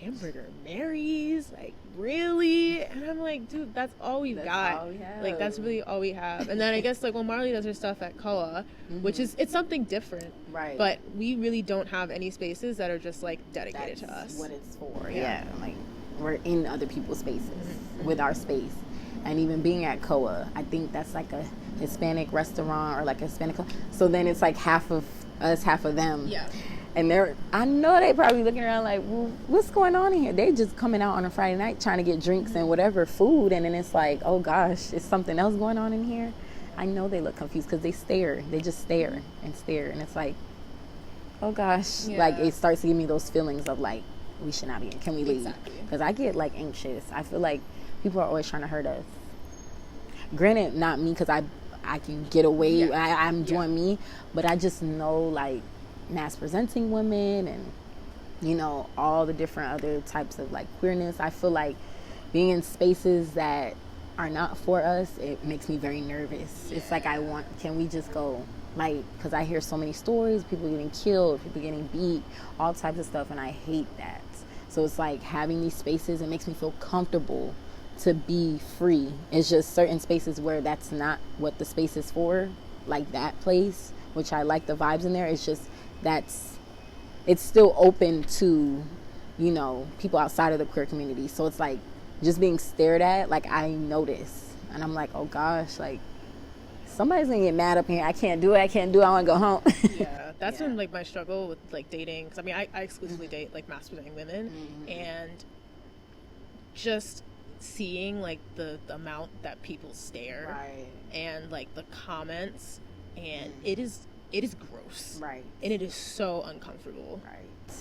Hamburger Mary's? Like, really? And I'm like, dude, that's all we've got. All we have. Like, that's really all we have. And then I guess, like, well, Marley does her stuff at Koa, which is, it's something different. Right. But we really don't have any spaces that are just, like, dedicated to us. That's what it's for. Yeah. Like, we're in other people's spaces with our space. And even being at Koa, I think that's like a Hispanic restaurant or like a Hispanic club. So then it's like half of us, half of them. Yeah. And I know they probably looking around like, well, what's going on in here? They just coming out on a Friday night trying to get drinks and whatever, food. And then it's like, oh gosh, is something else going on in here? I know they look confused because they stare. They just stare and stare. And it's like, oh gosh. Yeah. Like, it starts to give me those feelings of like, we should not be here. Can we leave? Because I get like anxious. I feel like people are always trying to hurt us. Granted, not me, because I can get away. Yeah. I'm doing me. But I just know, like, mass presenting women and, you know, all the different other types of, like, queerness. I feel like being in spaces that are not for us, it makes me very nervous. It's like can we just go? Like, because I hear so many stories, people getting killed, people getting beat, all types of stuff, and I hate that. So it's like having these spaces, it makes me feel comfortable to be free. It's just certain spaces where that's not what the space is for. like that place, which I like the vibes in there. It's just it's still open to, you know, people outside of the queer community. So it's like just being stared at, like I notice, and I'm like, oh gosh, like somebody's gonna get mad up here. I can't do it. I want to go home. Yeah, that's been like my struggle with like dating, because I mean I exclusively date like masturbating women, and just seeing like the amount that people stare, Right. and like the comments, and it is gross, Right. and it is so uncomfortable. Right.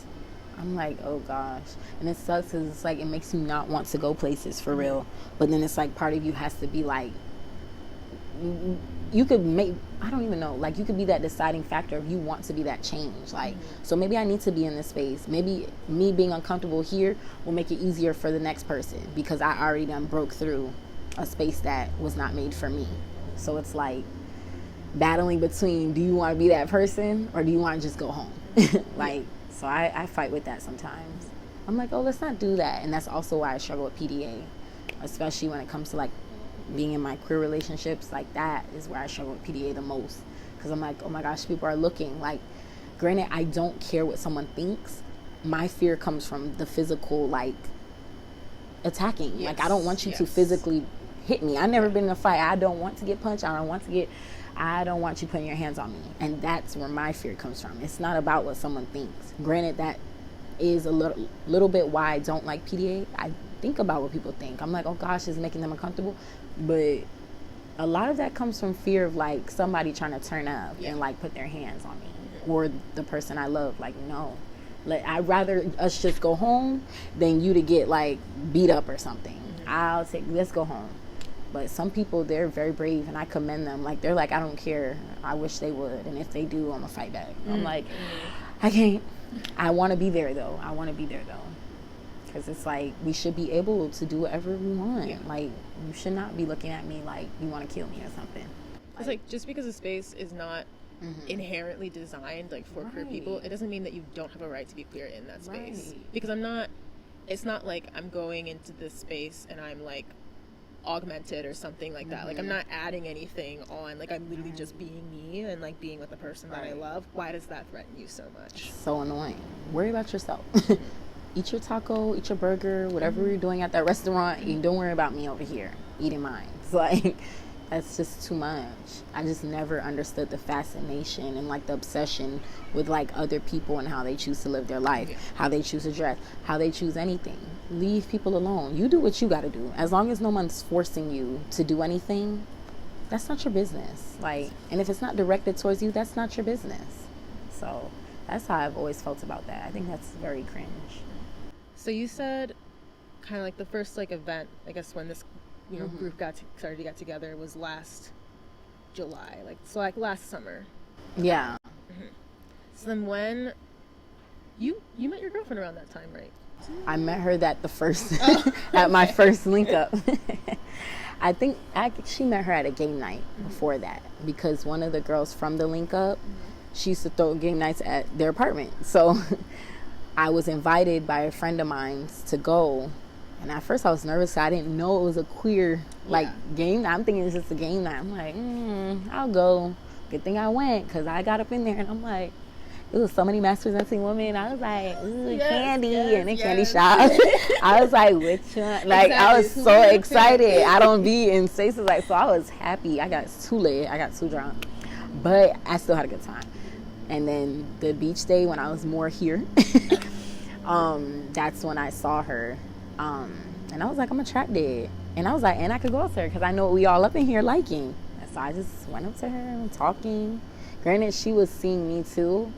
I'm like, oh gosh. And it sucks because it's like it makes you not want to go places for real. But then it's like part of you has to be like, you could make, I don't even know, like you could be that deciding factor if you want to be that change. Like, so maybe I need to be in this space. Maybe me being uncomfortable here will make it easier for the next person, because I already done broke through a space that was not made for me. So it's like battling between, do you want to be that person or do you want to just go home? Like, so I fight with that sometimes. I'm like, oh, let's not do that. And that's also why I struggle with PDA, especially when it comes to like being in my queer relationships. Like that is where I struggle with PDA the most, because I'm like, oh my gosh, people are looking. Like, granted, I don't care what someone thinks. My fear comes from the physical, like attacking. Yes. Like, I don't want you to physically hit me. I've never been in a fight. I don't want to get punched. I don't want you putting your hands on me. And that's where my fear comes from. It's not about what someone thinks. Granted, that is a little bit why I don't like PDA. I think about what people think. I'm like, oh gosh, it's making them uncomfortable. But a lot of that comes from fear of like somebody trying to turn up and like put their hands on me, or the person I love. Like, no, like I'd rather us just go home than you to get like beat up or something. Let's go home. But some people, they're very brave, and I commend them. Like, they're like, I don't care. I wish they would. And if they do, I'm going to fight back. I'm like, I can't. I want to be there, though. Because it's like, we should be able to do whatever we want. Yeah. Like, you should not be looking at me like you want to kill me or something. It's like, just because a space is not inherently designed, like, for queer people, it doesn't mean that you don't have a right to be queer in that space. Right. Because it's not like I'm going into this space and I'm, like, augmented or something like that. Like, I'm not adding anything on. Like, I'm literally just being me and like being with the person that I love. Why does that threaten you so much? So annoying. Worry about yourself. Eat your taco, eat your burger, whatever you're doing at that restaurant, and don't worry about me over here eating mine. It's like, that's just too much. I just never understood the fascination and like the obsession with like other people and how they choose to live their life, how they choose to dress, how they choose anything. Leave people alone. You do what you got to do. As long as no one's forcing you to do anything, that's not your business. Like, and if it's not directed towards you, that's not your business. So that's how I've always felt about that. I think that's very cringe. So you said kind of like the first like event, I guess, when this group started to get together was last July, like last summer. Yeah. So then when you met your girlfriend around that time, right? I met her at my first link up. I think I actually met her at a game night before that, because one of the girls from the link up, she used to throw game nights at their apartment. So I was invited by a friend of mine to go. And at first I was nervous. I didn't know it was a queer game night. I'm thinking it's just a game night. I'm like, I'll go. Good thing I went, because I got up in there and I'm like, it was so many masturbating women. I was like, ooh, candy and a candy shop. I was like, which one? Like, exactly. I was so excited. I don't be in spaces like, so I was happy. I got too lit. I got too drunk. But I still had a good time. And then the beach day, when I was more here, that's when I saw her. And I was like, I'm attracted. And I was like, and I could go up to her, because I know what we all up in here liking. And so I just went up to her and talking. Granted, she was seeing me too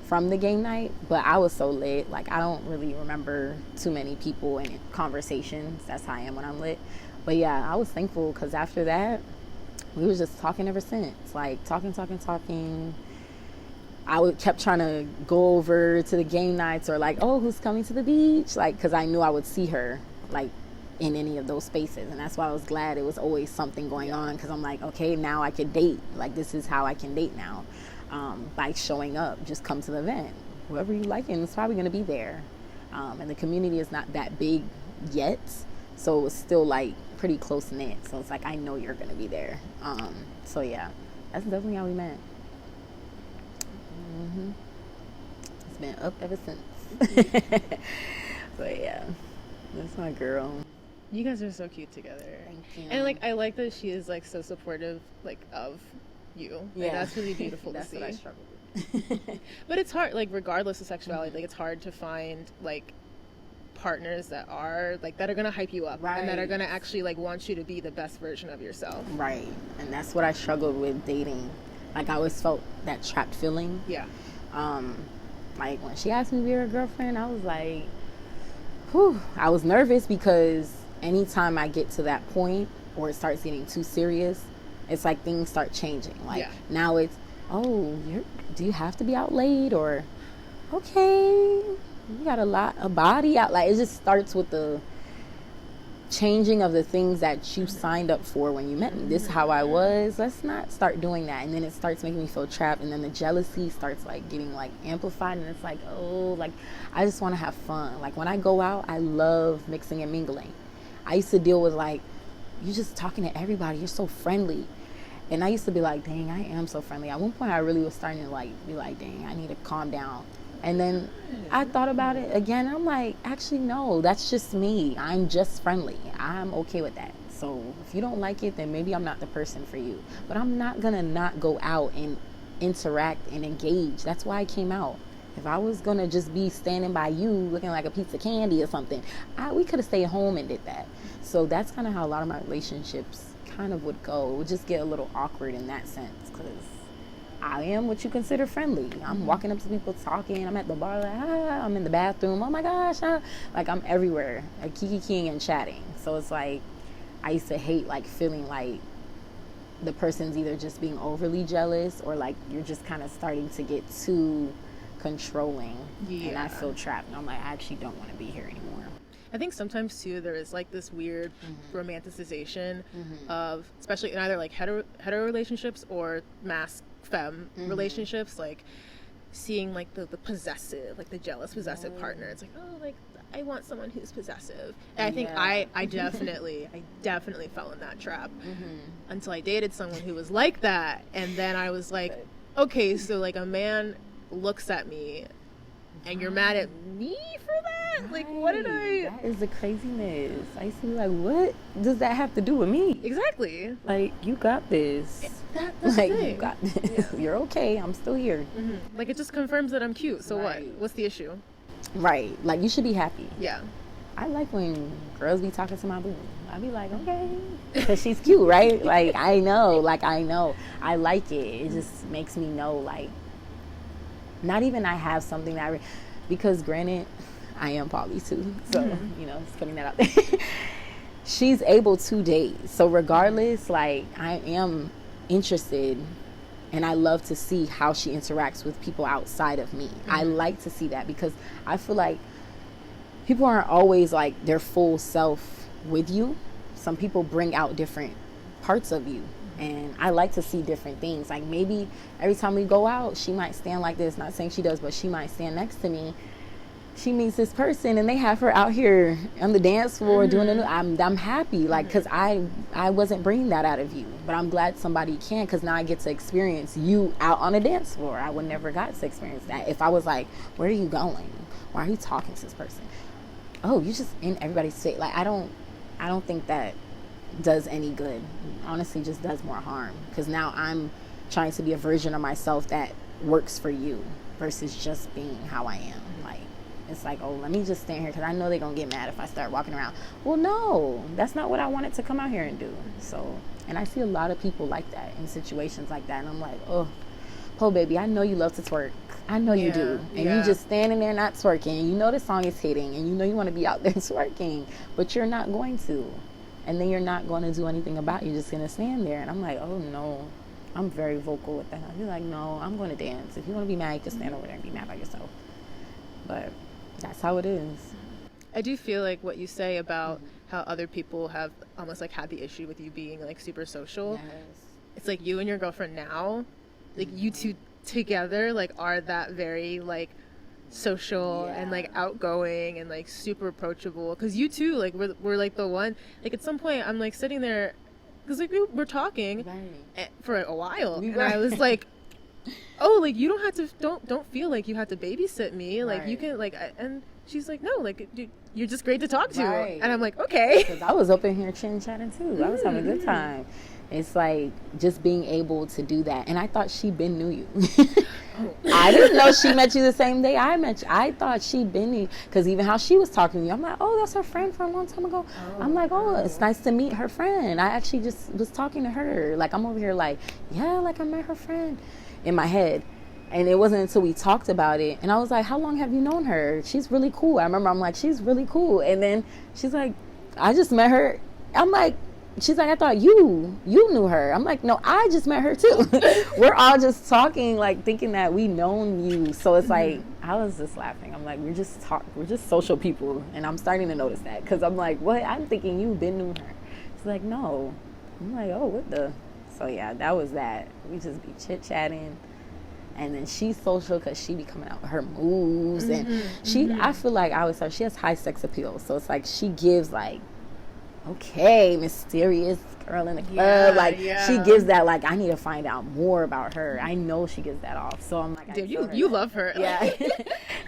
from the game night, but I was so lit. Like, I don't really remember too many people and conversations. That's how I am when I'm lit. But yeah, I was thankful, because after that, we was just talking ever since. Like, talking. I kept trying to go over to the game nights, or like, oh, who's coming to the beach? Like, because I knew I would see her, like, in any of those spaces. And that's why I was glad it was always something going on, because I'm like, okay, now I can date. Like, this is how I can date now. By showing up, just come to the event. Whoever you like is probably going to be there. And the community is not that big yet, so it was still like pretty close knit. So it's like, I know you're going to be there. So yeah, That's definitely how we met. It's been up ever since. But yeah, that's my girl. You guys are so cute together. Thank you. And like, I like that she is like so supportive, like, of you. Yeah, Like, that's really beautiful to that's see. what I struggle with. But it's hard, like, regardless of sexuality, like, it's hard to find like partners that are gonna hype you up, and that are gonna actually like want you to be the best version of yourself. Right. And that's what I struggled with dating. Like, I always felt that trapped feeling. Yeah. Like, when she asked me to be her girlfriend, I was like, whew. I was nervous because anytime I get to that point or it starts getting too serious, it's like things start changing. Like, now it's, oh, do you have to be out late? Or, okay, you got a body out. Like, it just starts with the changing of the things that you signed up for when you met me. This is how I was. Let's not start doing that. And then it starts making me feel trapped, and then the jealousy starts like getting like amplified, and it's like, oh, like, I just want to have fun. Like, when I go out, I love mixing and mingling. I used to deal with like, you're just talking to everybody, you're so friendly. And I used to be like, dang, I am so friendly. At one point I really was starting to like be like, dang, I need to calm down. And then I thought about it again, and I'm like, actually, no, that's just me. I'm just friendly. I'm okay with that. So if you don't like it, then maybe I'm not the person for you. But I'm not gonna not go out and interact and engage. That's why I came out. If I was gonna just be standing by you looking like a piece of candy or something, we could have stayed home and did that. So that's kind of how a lot of my relationships kind of would go. It would just get a little awkward in that sense, because I am what you consider friendly. I'm walking up to people talking. I'm at the bar, like, I'm in the bathroom. Oh my gosh, like, I'm everywhere, like kikiing and chatting. So it's like, I used to hate like feeling like the person's either just being overly jealous, or like you're just kind of starting to get too controlling, and I feel trapped. And I'm like, I actually don't want to be here anymore. I think sometimes too there is like this weird romanticization of, especially in either like hetero relationships or masc femme relationships, like seeing like the possessive, like the jealous possessive partner. It's like, oh, like, I want someone who's possessive. And I think I definitely fell in that trap until I dated someone who was like that, and then I was like, okay, so like a man looks at me and you're mad at me for that? Like, what did I... That is the craziness. I used to be like, what does that have to do with me? Exactly. Like, you got this. That's like, the thing. You got this. Yeah. You're okay. I'm still here. Like, it just confirms that I'm cute. So what? What's the issue? Right. Like, you should be happy. Yeah. I like when girls be talking to my boo. I be like, okay. Because she's cute, right? Like, I know. I like it. It just makes me know, like, not even I have something that because granted, I am poly too. So, you know, just putting that out there. She's able to date. So regardless, like, I am interested, and I love to see how she interacts with people outside of me. I like to see that, because I feel like people aren't always like their full self with you. Some people bring out different parts of you. And I like to see different things. Like, maybe every time we go out, she might stand like this. Not saying she does, but she might stand next to me. She meets this person, and they have her out here on the dance floor doing it. I'm happy, like, because I wasn't bringing that out of you. But I'm glad somebody can, because now I get to experience you out on a dance floor. I would never got to experience that. If I was like, where are you going? Why are you talking to this person? Oh, you just in everybody's face. Like, I don't think that does any good. Honestly, just does more harm, because now I'm trying to be a version of myself that works for you versus just being how I am. Like, it's like, oh, let me just stand here because I know they're gonna get mad if I start walking around. Well, no, that's not what I wanted to come out here and do. So, and I see a lot of people like that in situations like that, and I'm like, oh, po baby, I know you love to twerk. I know you do. And you just standing there not twerking, and you know the song is hitting, and you know you want to be out there twerking, but you're not going to. And then you're not going to do anything about it. You're just going to stand there. And I'm like, oh, no. I'm very vocal with that. I'll be like, no, I'm going to dance. If you want to be mad, you can stand over there and be mad by yourself. But that's how it is. I do feel like what you say about how other people have almost like had the issue with you being like super social. Yes. It's like you and your girlfriend now, like you two together, like are that very like social and like outgoing and like super approachable, because you too like we're like the one, like at some point I'm like sitting there because like we were talking Right. for a while, and Right. I was like, oh, like you don't feel like you have to babysit me, like you Right. can and she's like, no, like dude, you're just great to talk to, Right. and I'm like, okay. Because I was up in here chatting too. I was having a good time. It's like just being able to do that. And I thought she been knew you. I didn't know she met you the same day I met you. I thought she been knew. Because even how she was talking to you, I'm like, oh, that's her friend from a long time ago. I'm like, oh, it's nice to meet her friend. I actually just was talking to her. Like, I'm over here like, yeah, like I met her friend in my head. And it wasn't until we talked about it. And I was like, how long have you known her? She's really cool. I remember I'm like, she's really cool. And then she's like, I just met her. I'm like, she's like, I thought you knew her. I'm like, no, I just met her too. We're all just talking, like thinking that we known you. So it's like, I was just laughing. I'm like, we're just social people. And I'm starting to notice that. Because I'm like, what? I'm thinking you been knew her. She's like, no. I'm like, oh, what the? So yeah, that was that. We just be chit-chatting. And then she's social because she be coming out with her moves. And I feel like I always tell her, she has high sex appeal. So it's like she gives like, okay, mysterious girl in the club. She gives that, like, I need to find out more about her. I know she gives that off. So I'm like, dude, you love her. Yeah.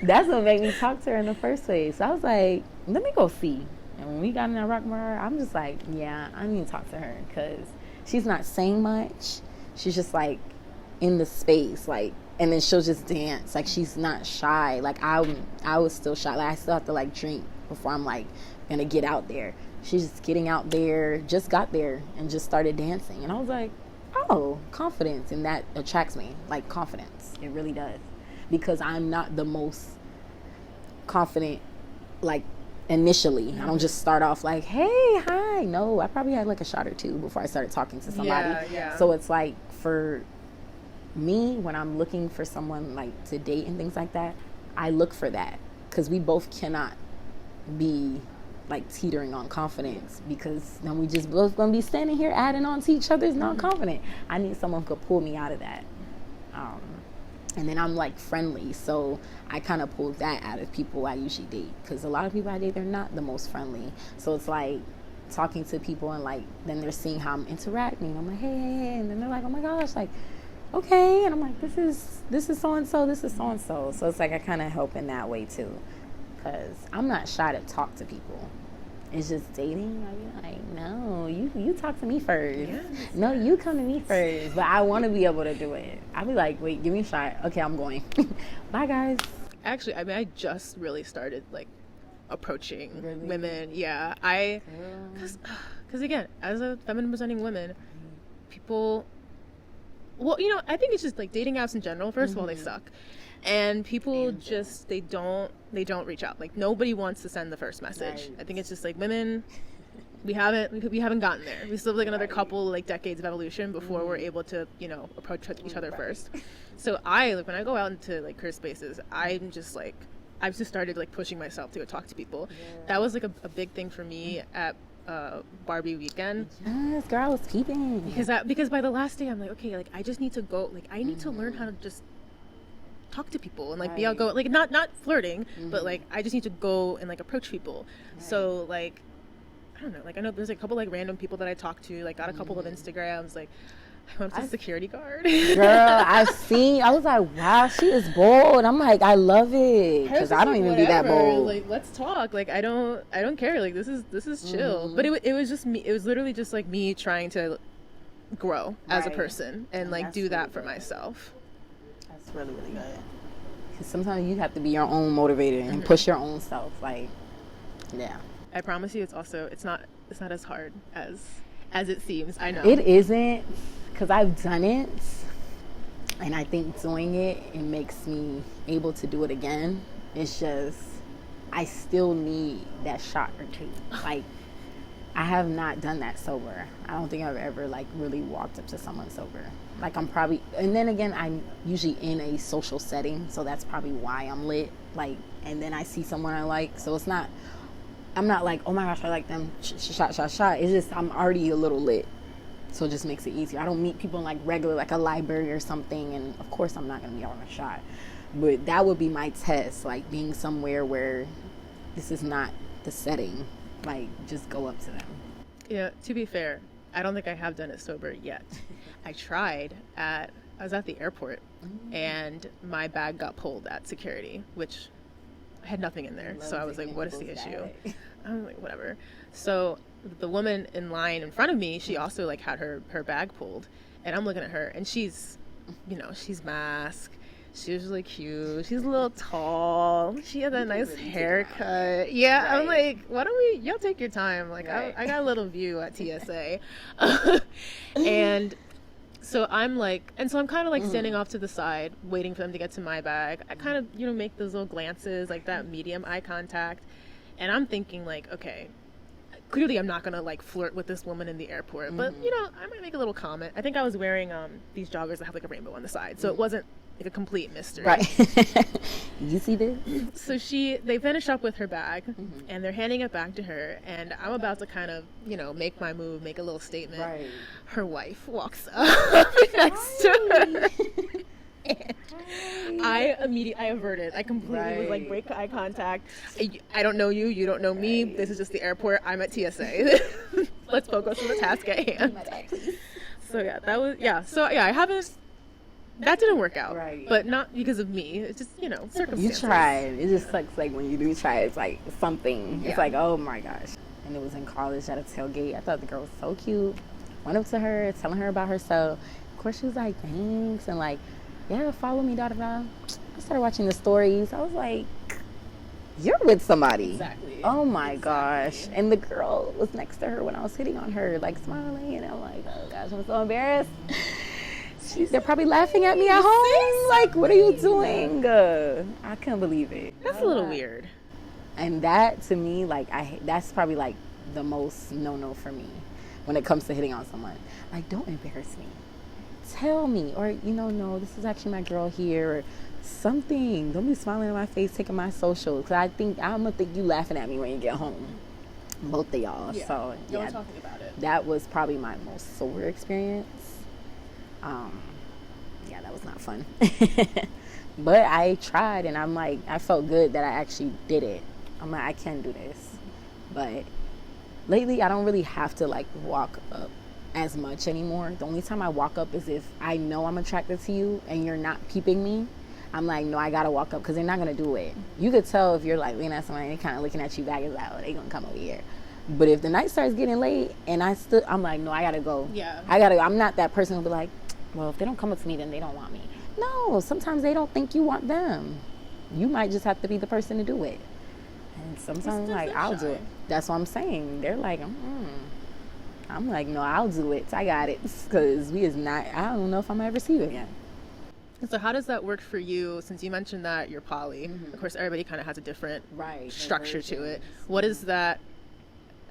That's what made me talk to her in the first place. So I was like, let me go see. And when we got in that rock bar, I'm just like, yeah, I need to talk to her because she's not saying much. She's just like in the space, like, and then she'll just dance. Like, she's not shy. Like, I was still shy. Like, I still have to like drink before I'm like gonna get out there. She's just getting out there, just got there and just started dancing. And I was like, oh, confidence. And that attracts me, like confidence. It really does. Because I'm not the most confident, like, initially. I don't just start off like, hey, hi. No, I probably had like a shot or two before I started talking to somebody. Yeah. So it's like, for me, when I'm looking for someone like to date and things like that, I look for that. Because we both cannot be like teetering on confidence, because then we just both gonna be standing here adding on to each other's non-confident. I need someone who could pull me out of that. And then I'm like friendly, so I kind of pull that out of people I usually date, because a lot of people I date, they're not the most friendly. So it's like talking to people and like then they're seeing how I'm interacting. I'm like, hey, and then they're like, oh my gosh, like, okay. And I'm like, this is so and so, this is so and so. So it's like I kind of help in that way too. Because I'm not shy to talk to people. It's just dating. I be like, no, you talk to me first. Yes. No, you come to me first. But I want to be able to do it. I be like, wait, give me a shot. Okay, I'm going. Bye, guys. Actually, I mean, I just really started like approaching women. Yeah, because again, as a feminine presenting woman, people. Well, you know, I think it's just like dating apps in general. First of all, they suck. And people just they don't reach out. Like, nobody wants to send the first message. Right. I think it's just like women, we haven't gotten there. We still have like another couple like decades of evolution before we're able to, you know, approach each other first. So when I go out into like career spaces, I'm just like, I've just started like pushing myself to go talk to people. Yeah. That was like a big thing for me at Barbie weekend. Yes, girl, I was peeping. Because by the last day, I'm like, okay, like I just need to go. Like, I need to learn how to just talk to people and like be outgoing, like not flirting, but like I just need to go and like approach people. So like, I don't know, like I know there's like a couple like random people that I talked to, like got a couple of Instagrams, like I went to the security guard. Girl, I was like, wow, she is bold. I'm like, I love it, because I don't even be that bold. Like, let's talk. Like, I don't care. Like, this is chill. But it was just me. It was literally just like me trying to grow as a person and like do that for myself. That's really, really good. Because sometimes you have to be your own motivator and push your own self. Like, yeah. I promise you, it's not as hard as it seems. I know it isn't, because I've done it, and I think doing it makes me able to do it again. It's just I still need that shot or two. Like, I have not done that sober. I don't think I've ever like really walked up to someone sober. Like, I'm probably, and then again, I'm usually in a social setting, so that's probably why I'm lit. Like, and then I see someone I like, so it's not, I'm not like, oh my gosh, I like them, shot. It's just, I'm already a little lit, so it just makes it easier. I don't meet people in like regular, like a library or something, and of course I'm not gonna be on a shot, but that would be my test, like being somewhere where this is not the setting, like just go up to them. Yeah, to be fair, I don't think I have done it sober yet. I was at the airport, and my bag got pulled at security, which I had nothing in there. So I was like, what is the issue? I'm like, whatever. So the woman in line in front of me, she also like had her bag pulled, and I'm looking at her, and she's masked. She was really cute. She's a little tall. She had that nice haircut. Yeah, right. I'm like, why don't y'all take your time? Like, right. I got a little view at TSA. And so I'm kind of like standing off to the side, waiting for them to get to my bag. I kind of, make those little glances, like that medium eye contact. And I'm thinking like, okay, clearly I'm not going to like flirt with this woman in the airport, but I might make a little comment. I think I was wearing these joggers that have like a rainbow on the side. So it wasn't like a complete mystery. Right. You see this? So they finish up with her bag, and they're handing it back to her, and I'm about to kind of, make my move, make a little statement. Right. Her wife walks up next to her. And I averted. I completely was like, break eye contact. I don't know you. You don't know me. This is just the airport. I'm at TSA. Let's focus on the task at hand. So I haven't. That didn't work out, right. But not because of me. It's just, circumstances. You tried. It just sucks, like, when you do try, it's like something. Yeah. It's like, oh, my gosh. And it was in college at a tailgate. I thought the girl was so cute. Went up to her, telling her about herself. Of course, she was like, thanks. And, like, yeah, follow me, da-da-da. I started watching the stories. I was like, you're with somebody. Exactly. Oh, my gosh. And the girl was next to her when I was hitting on her, like, smiling. And I'm like, oh, gosh, I'm so embarrassed. They're probably laughing at me at home. Like, what are you doing? I couldn't believe it. That's a little weird. And that, to me, like, that's probably, like, the most no-no for me when it comes to hitting on someone. Like, don't embarrass me. Tell me. Or, no, this is actually my girl here. Or something. Don't be smiling in my face, taking my socials. Because I'm going to think you laughing at me when you get home. Both of y'all. Yeah. So, y'all were talking about it. That was probably my most sober experience. That was not fun. But I tried, and I'm like, I felt good that I actually did it. I'm like, I can do this. But lately, I don't really have to like walk up as much anymore. The only time I walk up is if I know I'm attracted to you and you're not peeping me. I'm like, no, I gotta walk up because they're not gonna do it. You could tell if you're like looking at somebody and they're kind of looking at you back, it's like, oh, they gonna come over here. But if the night starts getting late and I'm like, no, I gotta go. Yeah. I'm not that person who'll be like, well, if they don't come up to me, then they don't want me. No, sometimes they don't think you want them. You might just have to be the person to do it. And sometimes, like, I'll do it. That's what I'm saying. They're like, I'm like, no, I'll do it. I got it. Because I don't know if I'm going to ever see you again. So how does that work for you, since you mentioned that you're poly? Of course, everybody kind of has a different structure to it. What is that,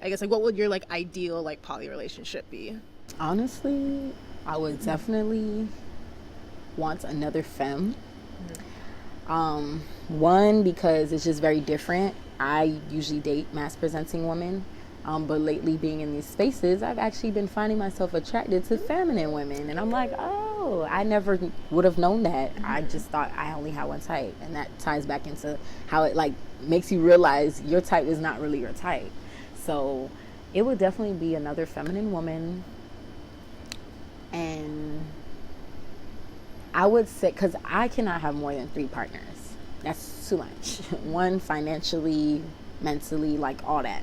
I guess, like, what would your, like, ideal, like, poly relationship be? Honestly, I would definitely want another femme. One, because it's just very different. I usually date mass-presenting women. But lately, being in these spaces, I've actually been finding myself attracted to feminine women. And I'm like, oh, I never would have known that. I just thought I only had one type. And that ties back into how it, like, makes you realize your type is not really your type. So it would definitely be another feminine woman. And I would say, because I cannot have more than 3 partners. That's too much. One, financially, mentally, like all that.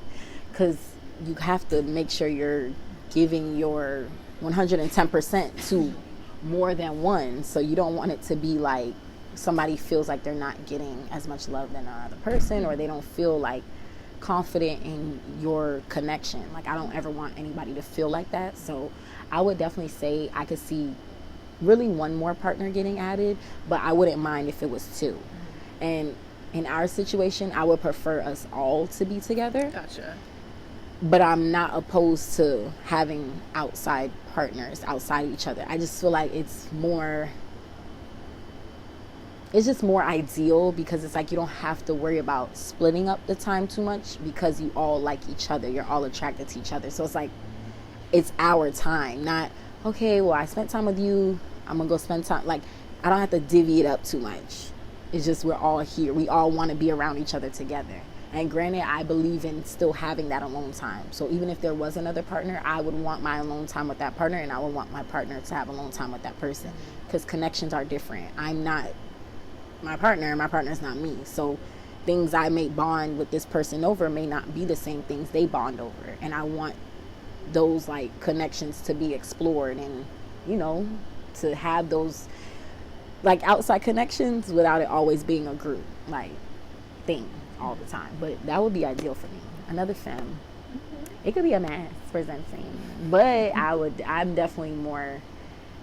Because you have to make sure you're giving your 110% to more than one. So you don't want it to be like somebody feels like they're not getting as much love than another person, or they don't feel like confident in your connection. Like, I don't ever want anybody to feel like that. So I would definitely say I could see really one more partner getting added, but I wouldn't mind if it was 2. And in our situation, I would prefer us all to be together. Gotcha. But I'm not opposed to having outside partners outside of each other. I just feel like it's just more ideal, because it's like you don't have to worry about splitting up the time too much, because you all like each other. You're all attracted to each other. So it's like, it's our time, not, okay, well, I spent time with you, I'm going to go spend time. Like, I don't have to divvy it up too much. It's just we're all here. We all want to be around each other together. And granted, I believe in still having that alone time. So even if there was another partner, I would want my alone time with that partner, and I would want my partner to have alone time with that person, because connections are different. I'm not my partner, and my partner's not me. So things I may bond with this person over may not be the same things they bond over. And I want those like connections to be explored, and you know, to have those like outside connections without it always being a group like thing all the time. But that would be ideal for me. Another femme. It could be a mass presenting, but I'm definitely more,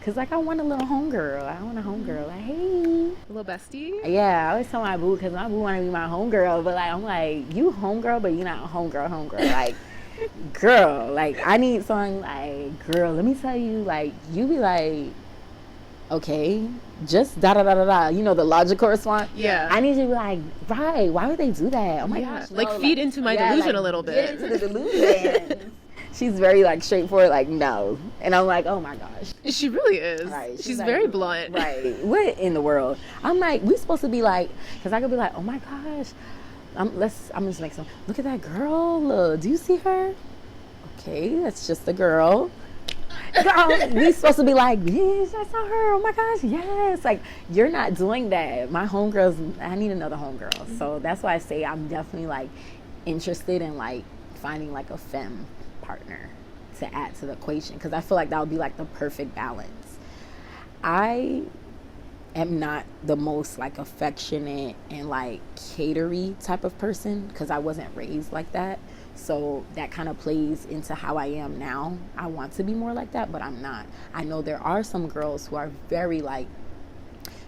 cause like I want a little homegirl. I want a homegirl. Like, hey, A little bestie? yeah. I always tell my boo, cause my boo want to be my homegirl, but like I'm like, you homegirl, but you're not a homegirl. Like, girl, like I need someone like, girl, let me tell you, like you be like, okay, just da da da da da. You know the logical response. Yeah. I need you to be like, right? Why would they do that? Oh my Yeah. gosh, no, Like feed into my delusion a little bit. Get into the delusion. She's very like straightforward, like no, and I'm like, oh my gosh. She really is. Right. She's like, very blunt. Right. What in the world? I'm like, we supposed to be like, because I could be like, oh my gosh, I'm just make some. Look at that girl. Do you see her? Okay, that's just a girl. Girl, we supposed to be like, yes, I saw her. Oh my gosh, yes. Like, you're not doing that. My homegirls, I need another homegirl. Mm-hmm. So that's why I say I'm definitely like interested in like finding like a femme partner to add to the equation, because I feel like that would be like the perfect balance. I am not the most like affectionate and like catery type of person, because I wasn't raised like that. So that kind of plays into how I am now. I want to be more like that, but I'm not. I know there are some girls who are very like,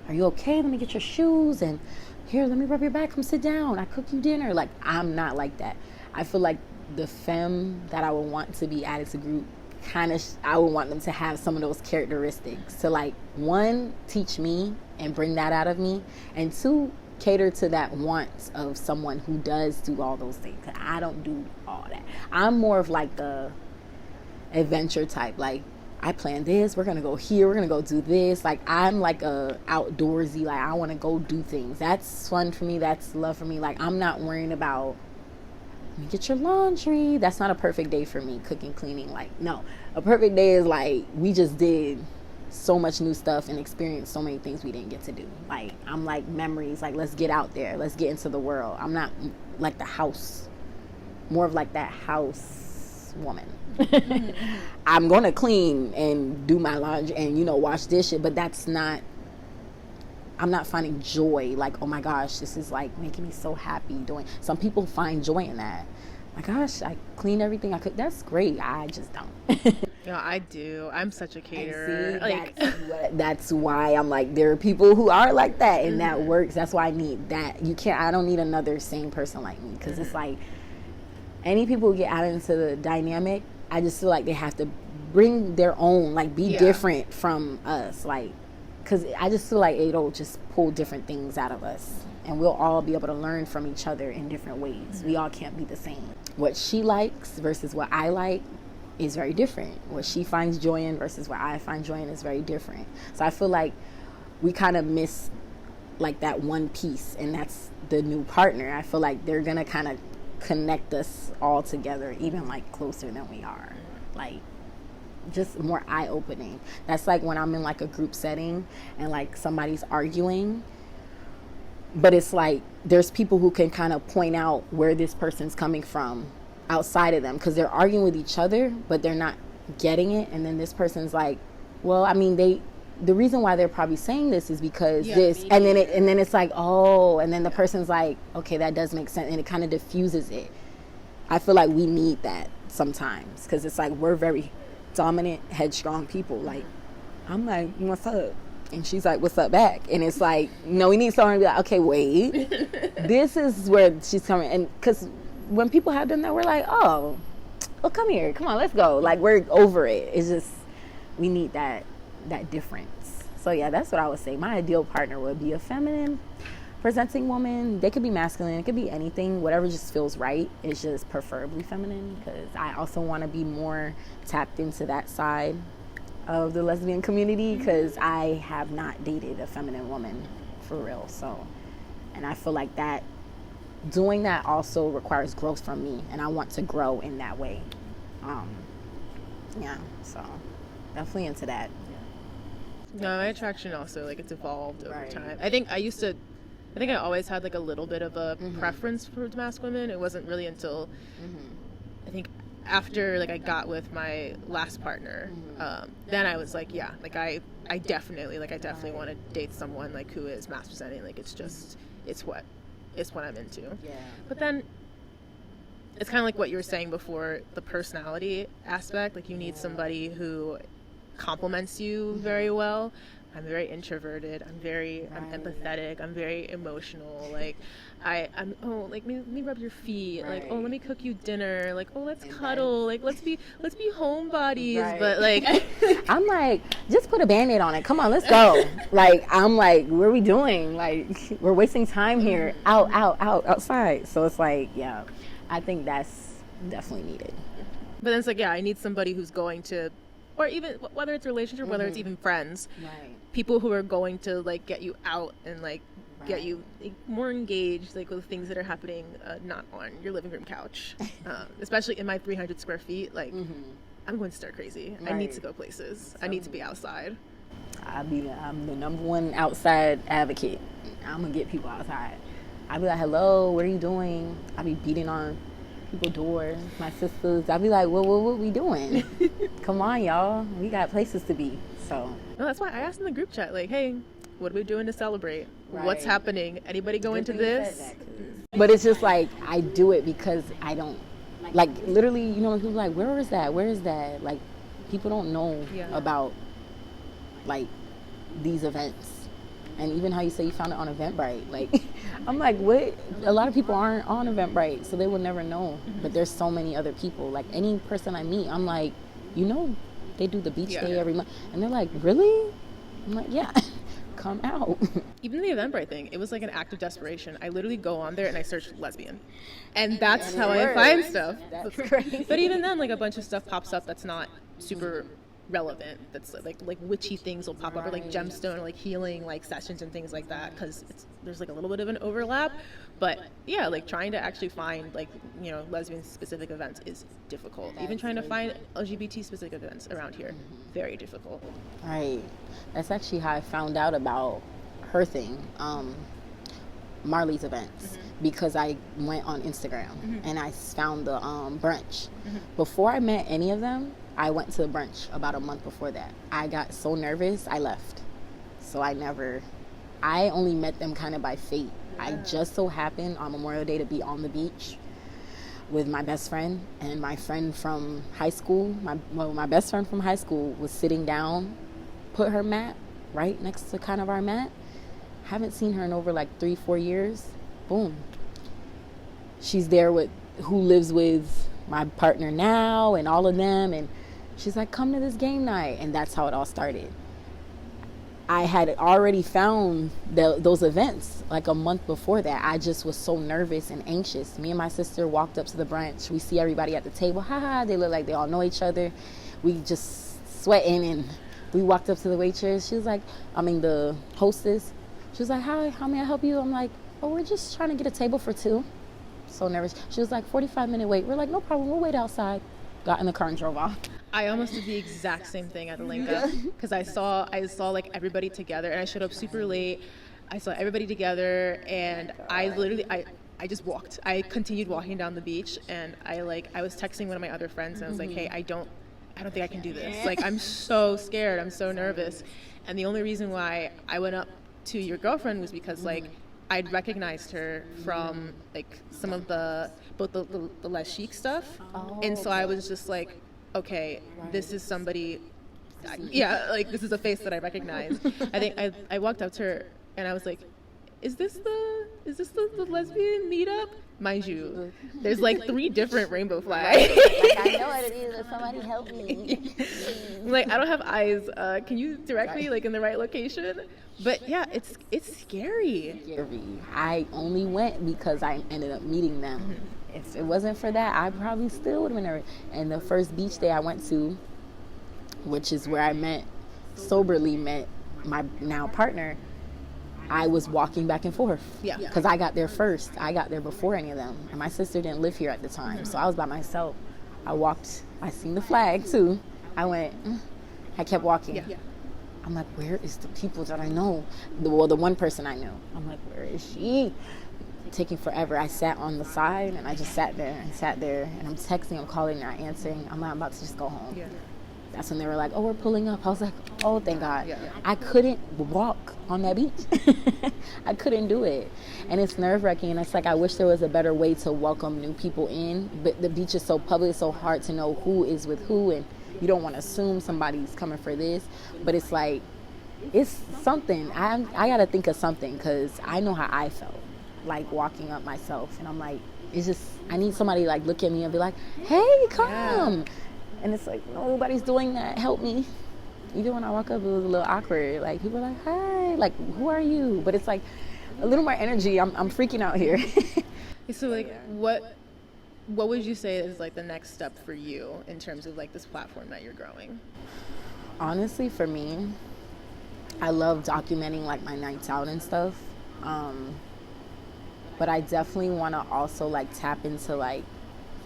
are you okay? Let me get your shoes, and here, let me rub your back. Come sit down. I cook you dinner. Like, I'm not like that. I feel like the femme that I would want to be added to group, kind of, I would want them to have some of those characteristics. To like, one, teach me and bring that out of me, and two, cater to that want of someone who does do all those things. I don't do all that. I'm more of like the adventure type. Like, I plan this, we're gonna go here, we're gonna go do this. Like, I'm like a outdoorsy, like I want to go do things. That's fun for me. That's love for me. Like, I'm not worrying about, let me get your laundry. That's not a perfect day for me. Cooking, cleaning, like, no. A perfect day is like, we just did so much new stuff and experienced so many things we didn't get to do. Like, I'm like memories, like let's get out there, let's get into the world. I'm not like the house, more of like that house woman. I'm gonna clean and do my laundry and, you know, wash dishes, but that's not, I'm not finding joy. Like, oh my gosh, this is like making me so happy doing. Some people find joy in that. My gosh, I clean everything I could. That's great. I just don't. Yeah, I do. I'm such a caterer. See, like, that's why I'm like, there are people who are like that, and that works. That's why I need that. I don't need another same person like me, because it's like, any people who get added into the dynamic, I just feel like they have to bring their own, like, be different from us, like, because I just feel like it'll just pull different things out of us, and we'll all be able to learn from each other in different ways. We all can't be the same. What she likes versus what I like is very different. What she finds joy in versus what I find joy in is very different. So I feel like we kind of miss like that one piece, and that's the new partner. I feel like they're gonna kind of connect us all together, even like closer than we are. Like, just more eye-opening. That's like when I'm in like a group setting and like somebody's arguing, but it's like there's people who can kind of point out where this person's coming from outside of them, because they're arguing with each other but they're not getting it, and then this person's like, well, I mean, the reason why they're probably saying this is because this, and then it's like, oh, and then the person's like, okay, that does make sense, and it kind of diffuses it. I feel like we need that sometimes, because it's like we're very dominant, headstrong people. Like, I'm like, what's up? And she's like, what's up back? And it's like, no, we need someone to be like, okay, wait, this is where she's coming. And because when people have done that, we're like, oh, well, come here, come on, let's go. Like, we're over it. It's just, we need that difference. So yeah, that's what I would say. My ideal partner would be a feminine presenting woman. They could be masculine, it could be anything, whatever just feels right. It's just preferably feminine, because I also want to be more tapped into that side of the lesbian community, because I have not dated a feminine woman for real. So, and I feel like that doing that also requires growth from me, and I want to grow in that way. Yeah, so definitely into that. No, my attraction also, like, it's evolved over time. I think I always had like a little bit of a preference for masked women. It wasn't really until I think after like I got with my last partner, then I was like, yeah, like I definitely want to date someone like who is masked presenting. Like it's what I'm into. Yeah. But then it's kind of like what you were saying before, the personality aspect. Like you need somebody who complements you very well. I'm very introverted. I'm empathetic. I'm very emotional. Like I'm let me rub your feet. Like, oh, let me cook you dinner. Like, oh, let's cuddle. Like, let's be homebodies. Right. But like I'm like, just put a Band-Aid on it. Come on, let's go. Like, I'm like, what are we doing? Like, we're wasting time here. Outside. So it's like, yeah, I think that's definitely needed. But then it's like, yeah, I need somebody who's going to, or even whether it's a relationship, whether it's even friends, people who are going to like get you out and like get you like, more engaged like with things that are happening not on your living room couch, especially in my 300 square feet. Like I'm going to start crazy. I need to go places. I need to be outside. I'm the number one outside advocate. I'm gonna get people outside. I'll be like, hello, what are you doing? I'll be beating on people's doors, my sisters. I'll be like, what we doing? Come on, y'all. We got places to be. So no, that's why I asked in the group chat, like, hey, what are we doing to celebrate? What's happening? Anybody go into this? But it's just like, I do it because I don't, like, literally, you know, people are like, where is that? Like, people don't know about, like, these events. And even how you say you found it on Eventbrite. Like, I'm like, what? A lot of people aren't on Eventbrite, so they will never know. But there's so many other people. Like, any person I meet, I'm like, you know, they do the beach day every month. And they're like, really? I'm like, yeah, come out. Even the Eventbrite thing, it was like an act of desperation. I literally go on there and I search lesbian. And that's how I find stuff. That's crazy. But even then, like, a bunch of stuff pops up that's not super relevant. That's like witchy things will pop up, or like gemstone or like healing like sessions and things like that, because there's like a little bit of an overlap. But yeah, like trying to actually find like, you know, lesbian specific events is difficult. Even trying to find LGBT specific events around here, very difficult. Right. That's actually how I found out about her thing, Marley's events, because I went on Instagram and I found the brunch. Before I met any of them, I went to the brunch about a month before that. I got so nervous, I left. So I only met them kind of by fate. I just so happened on Memorial Day to be on the beach with my best friend, and my friend from high school, my best friend from high school was sitting down, put her mat right next to kind of our mat. Haven't seen her in over like 3-4 years. Boom. She's there with who lives with my partner now and all of them, and she's like, come to this game night. And that's how it all started. I had already found those events like a month before that. I just was so nervous and anxious. Me and my sister walked up to the brunch. We see everybody at the table. They look like they all know each other. We just sweating, and we walked up to the waitress. She was like, the hostess. She was like, hi, how may I help you? I'm like, oh, we're just trying to get a table for 2. So nervous. She was like, 45-minute wait. We're like, no problem, we'll wait outside. Got in the car and drove off. I almost did the exact same thing at Alinka, because I saw like everybody together, and I showed up super late. I saw everybody together, and I literally I just walked. I continued walking down the beach, and I was texting one of my other friends, and I was like, hey, I don't think I can do this. Like, I'm so scared. I'm so nervous. And the only reason why I went up to your girlfriend was because like I'd recognized her from like some of both the less chic stuff, and so I was just like, okay, this is somebody, like this is a face that I recognize. I think I walked up to her and I was like, is this the lesbian meetup? Mind you, there's like 3 different rainbow flags. Like, I know what it is. Somebody help me. Like, I don't have eyes. Can you direct me like in the right location? But yeah, it's scary. I only went because I ended up meeting them. If it wasn't for that, I probably still would have been nervous. And the first beach day I went to, which is where I soberly met my now partner, I was walking back and forth. Yeah. Because I got there first. I got there before any of them. And my sister didn't live here at the time. So I was by myself. I walked. I seen the flag, too. I went. I kept walking. Yeah. I'm like, where is the people that I know? The one person I knew. I'm like, where is she? Taking forever. I sat on the side and I just sat there and I'm texting, I'm calling, they're not answering. I'm like, I'm about to just go home. Yeah. That's when they were like, oh, we're pulling up. I was like, oh, thank God. Yeah. I couldn't walk on that beach. I couldn't do it. And it's nerve-wracking. And it's like, I wish there was a better way to welcome new people in. But the beach is so public, it's so hard to know who is with who. And you don't want to assume somebody's coming for this. But it's like, it's something. I got to think of something because I know how I felt, like walking up myself. And I'm like, it's just, I need somebody like look at me and be like, hey, come. Yeah. And it's like, nobody's doing that. Help me. Even when I walk up, it was a little awkward. Like, people are like, hi, like, who are you? But it's like a little more energy. I'm freaking out here. So, like, what would you say is, like, the next step for you in terms of, like, this platform that you're growing? Honestly, for me, I love documenting, like, my nights out and stuff. But I definitely want to also, like, tap into, like,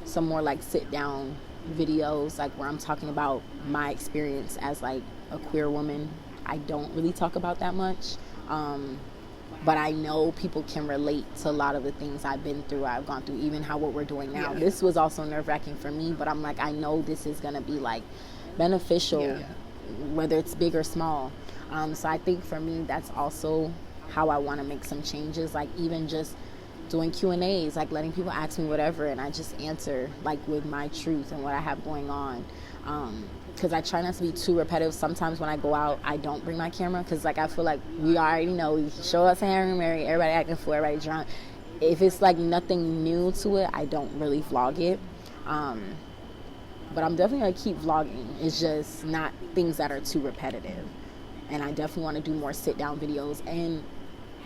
some more, like, sit-down videos, like, where I'm talking about my experience as, like, a queer woman. I don't really talk about that much. But I know people can relate to a lot of the things I've been through, I've gone through, even what we're doing now. Yeah. This was also nerve-wracking for me, but I'm like, I know this is going to be, like, beneficial, whether it's big or small. So I think for me, that's also how I want to make some changes, like, even just doing Q&As, like letting people ask me whatever, and I just answer, like, with my truth and what I have going on. Because I try not to be too repetitive. Sometimes when I go out, I don't bring my camera because, like, I feel like we already know, we show up to Harry Mary, everybody acting fool, everybody drunk. If it's, like, nothing new to it, I don't really vlog it. But I'm definitely going to keep vlogging. It's just not things that are too repetitive. And I definitely want to do more sit-down videos. And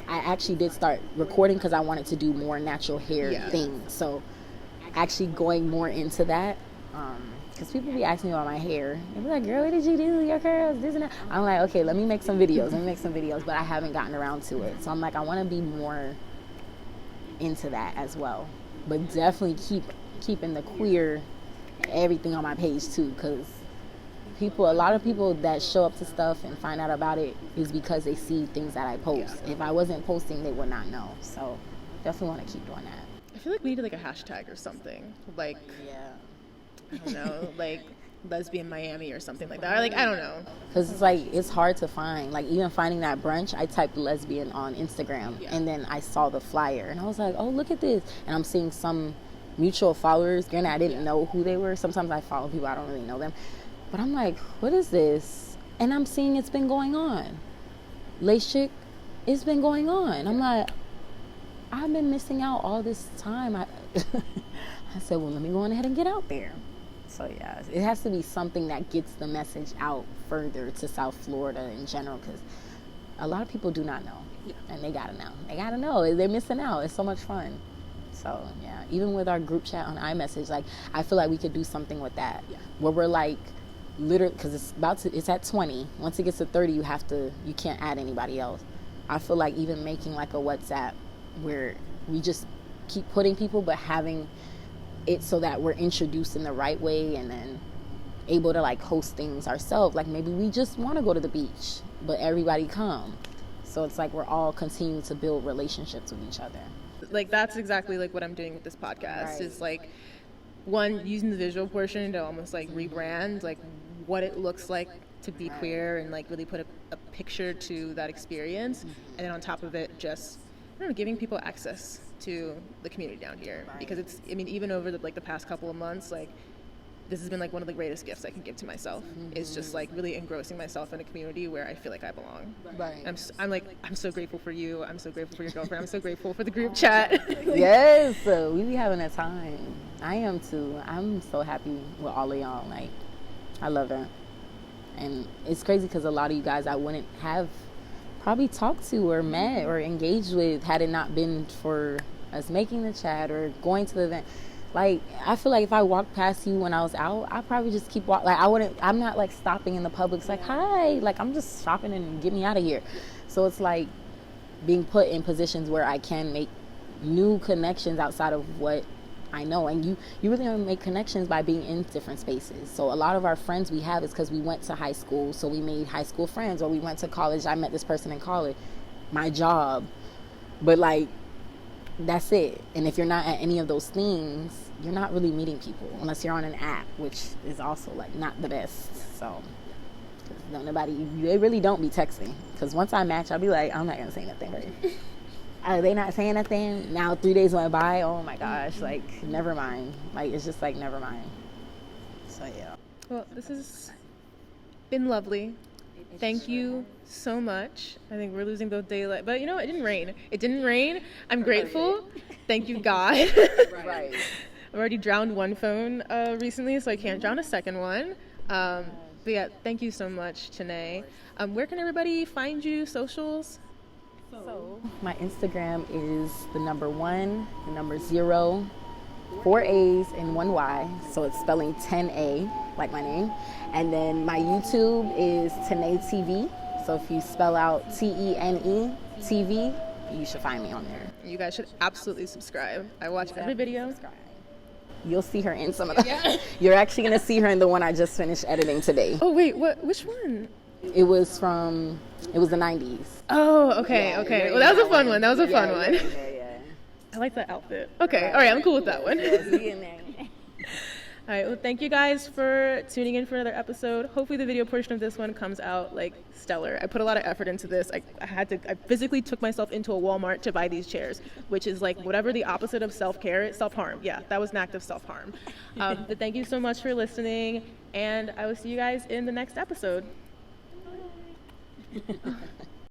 I actually did start recording because I wanted to do more natural hair things. So actually going more into that. Because people be asking me about my hair. They be like, girl, what did you do? Your curls, this and that. I'm like, okay, let me make some videos. But I haven't gotten around to it. So I'm like, I want to be more into that as well. But definitely keeping the queer everything on my page too. Because a lot of people that show up to stuff and find out about it is because they see things that I post. Yeah. If I wasn't posting, they would not know. So definitely want to keep doing that. I feel like we need like a hashtag or something. Like, I don't know, like Lesbian Miami or something like that. Or like, I don't know. Because it's like, it's hard to find. Like, even finding that brunch, I typed lesbian on Instagram. Yeah. And then I saw the flyer. And I was like, oh, look at this. And I'm seeing some mutual followers. Granted, I didn't know who they were. Sometimes I follow people, I don't really know them. But I'm like, what is this? And I'm seeing it's been going on. Lace Chick, it's been going on. I'm like, I've been missing out all this time. I said, well, let me go on ahead and get out there. So, yeah, it has to be something that gets the message out further to South Florida in general, because a lot of people do not know. Yeah. And they got to know. They got to know. They're missing out. It's so much fun. So, yeah, even with our group chat on iMessage, like, I feel like we could do something with that. Yeah. Where we're like, literally, because it's at 20. Once it gets to 30, you can't add anybody else. I feel like even making like a WhatsApp where we just keep putting people, but having it so that we're introduced in the right way, and then able to like host things ourselves. Like, maybe we just want to go to the beach, but everybody come. So it's like we're all continuing to build relationships with each other. Like, that's exactly like what I'm doing with this podcast. Right. Is like, one, using the visual portion to almost like rebrand like what it looks like to be queer, and like really put a picture to that experience. And then on top of it, just, I don't know, giving people access to the community down here. Because it's, I mean, even over the past couple of months, like, this has been like one of the greatest gifts I can give to myself. Is just like really engrossing myself in a community where I feel like I belong. Right. I'm so grateful for you. I'm so grateful for your girlfriend. I'm so grateful for the group chat. Yes, we be having a time. I am too. I'm so happy with all of y'all. Like, I love it. And it's crazy because a lot of you guys I wouldn't have probably talked to or met or engaged with had it not been for us making the chat or going to the event. Like, I feel like if I walked past you when I was out, I'd probably just keep walking. Like, I'm not like stopping in the public. It's like, hi, like, I'm just shopping and get me out of here. So it's like, being put in positions where I can make new connections outside of what I know. And you really only make connections by being in different spaces. So a lot of our friends we have is because we went to high school, so we made high school friends, or we went to college, I met this person in college, my job. But like, that's it. And if you're not at any of those things, you're not really meeting people unless you're on an app, which is also like not the best. So they really don't be texting, because once I match, I'll be like, I'm not gonna say nothing, right? Are they not saying nothing? Now 3 days went by. Oh my gosh, like never mind. Like it's just like never mind. So yeah. Well, this has been lovely. Thank you so much. I think we're losing both daylight, but you know, it didn't rain. It didn't rain. I'm grateful. Thank you, God. Right. I've already drowned one phone recently, so I can't drown a second one. But yeah, thank you so much, Tene. Where can everybody find you? Socials? So my Instagram is the number 1, the number 0, 4 A's and 1 Y. So it's spelling Tene, like my name. And then my YouTube is TeneTV. So if you spell out TENE TV, you should find me on there. You guys should absolutely subscribe. I watch every video. You'll see her in some of them. Yeah. You're actually going to see her in the one I just finished editing today. Oh, wait, which one? It was the 90s. Oh, okay, Yeah, okay. Well, that was a fun one. That was a fun one. Yeah. I like that outfit. Okay, all right, I'm cool with that one. See you in there. All right, well, thank you guys for tuning in for another episode. Hopefully the video portion of this one comes out like stellar. I put a lot of effort into this. I physically took myself into a Walmart to buy these chairs, which is like whatever the opposite of self-care, self-harm. Yeah, that was an act of self-harm. But thank you so much for listening, and I will see you guys in the next episode.